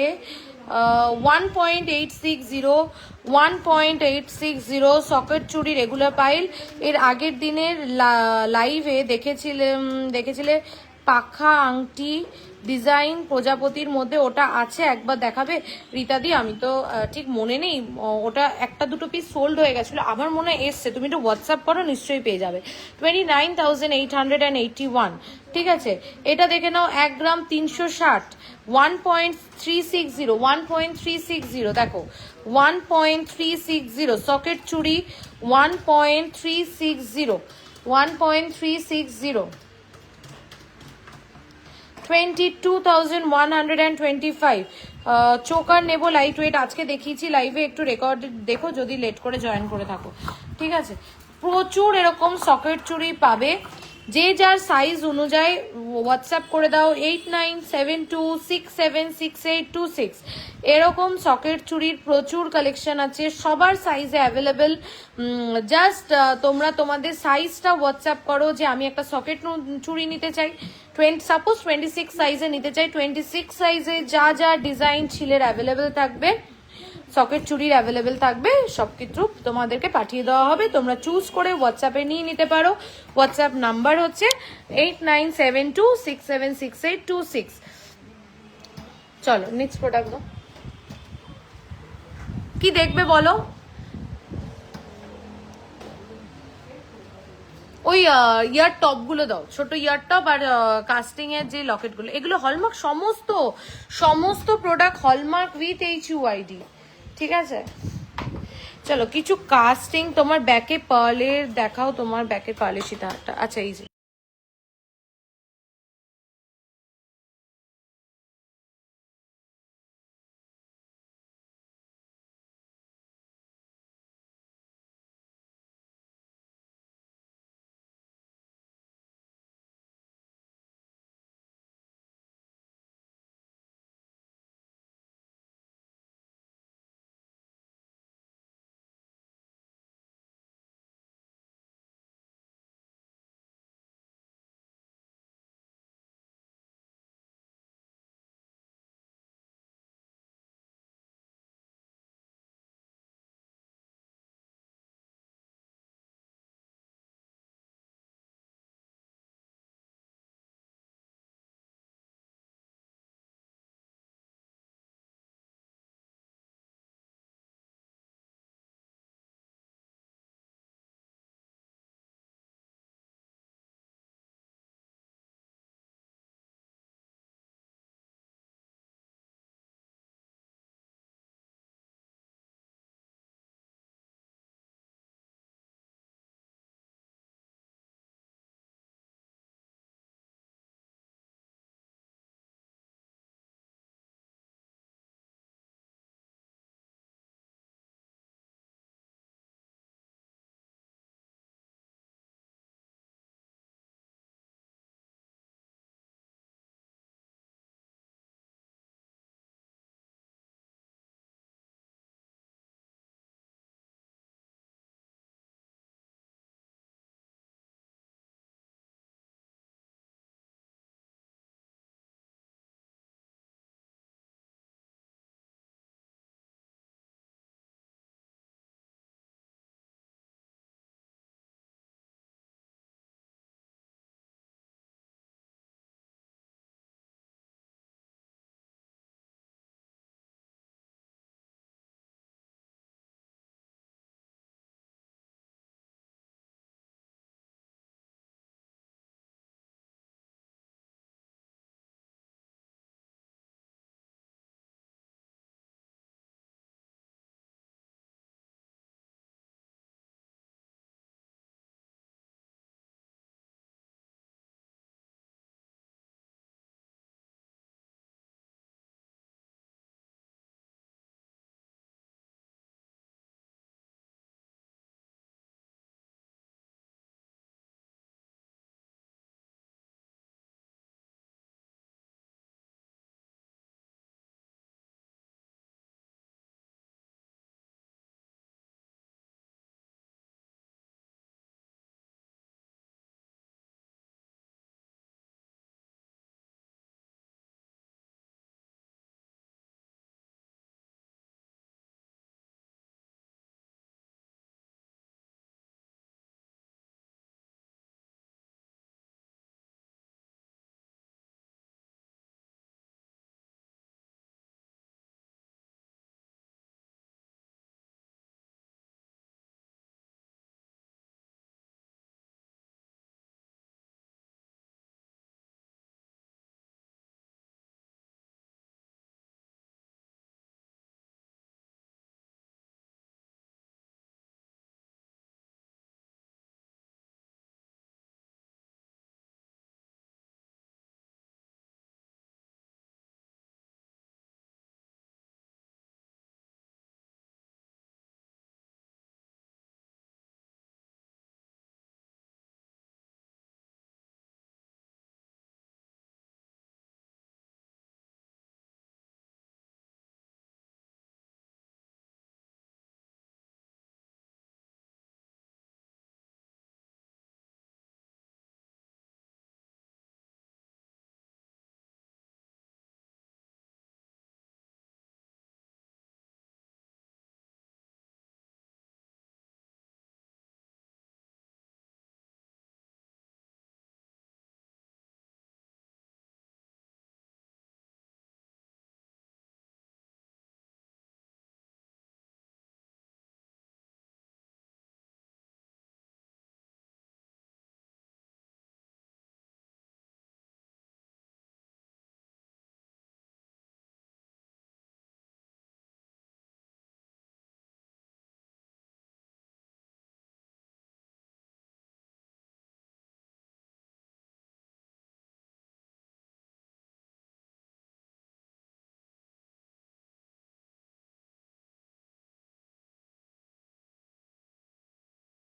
Speaker 1: 1.860, 1.860 সকেট চুড়ি রেগুলার পাইল। এর আগের দিনের লাইভে দেখেছিলে পাখা আংটি ডিজাইন প্রজাপতির মধ্যে, ওটা আছে, একবার দেখাবে রীতাদি? আমি তো ঠিক মনে নেই, ওটা 1-2 পিস সোল্ড হয়ে গেছিলো, আমার মনে হয় এসছে। তুমি একটু হোয়াটসঅ্যাপ করো, নিশ্চয়ই পেয়ে যাবে। 29,881। ঠিক আছে, এটা দেখে নাও, 1 গ্রাম 360, 1.360, 1.360 দেখো, 1.360 সকেট চুড়ি, 1.360, 1.360। 22,125 চোকার নেব লাইট ওয়েট। আজকে দেখিয়েছি লাইভে, একটু রেকর্ড দেখো যদি লেট করে জয়েন করে থাকো, ঠিক আছে। প্রচুর এরকম সকেট চুড়ি পাবে, যে যার সাইজ অনুযায়ী হোয়াটসঅ্যাপ করে দাও 8972676826। এরকম সকেট চুড়ির প্রচুর কালেকশন আছে, সবার সাইজে অ্যাভেলেবেল। জাস্ট তোমরা তোমাদের সাইজটা হোয়াটসঅ্যাপ করো যে আমি একটা সকেট চুড়ি নিতে চাই, সাপোজ 26 সাইজে নিতে চাই, 26 সাইজে যা যা ডিজাইন ছিলের অ্যাভেলেবেল থাকবে, সকেট চুড়ির অ্যাভেলেবেল থাকবে, সব কিছু তোমাদেরকে পাঠিয়ে দেওয়া হবে। তোমরা চুজ করে হোয়াটসঅ্যাপে নিয়ে নিতে পারো। হোয়াটসঅ্যাপ নাম্বার হচ্ছে 8972676826। চলো নেক্সট প্রোডাক্ট দাও, কি দেখবে বলো? ওই ইয়ার টপ গুলো দাও, ছোট ইয়ার টপ আর কাস্টিং এর যে লকেট গুলো, এগুলো হলমার্ক, সমস্ত প্রোডাক্ট হলমার্ক উইথ HUID, ঠিক আছে। চলো কিছু কাস্টিং, তোমার ব্যাকে পার্লের দেখাও, তোমার ব্যাকে পার্লের সীতাহারটা, আচ্ছা এই যে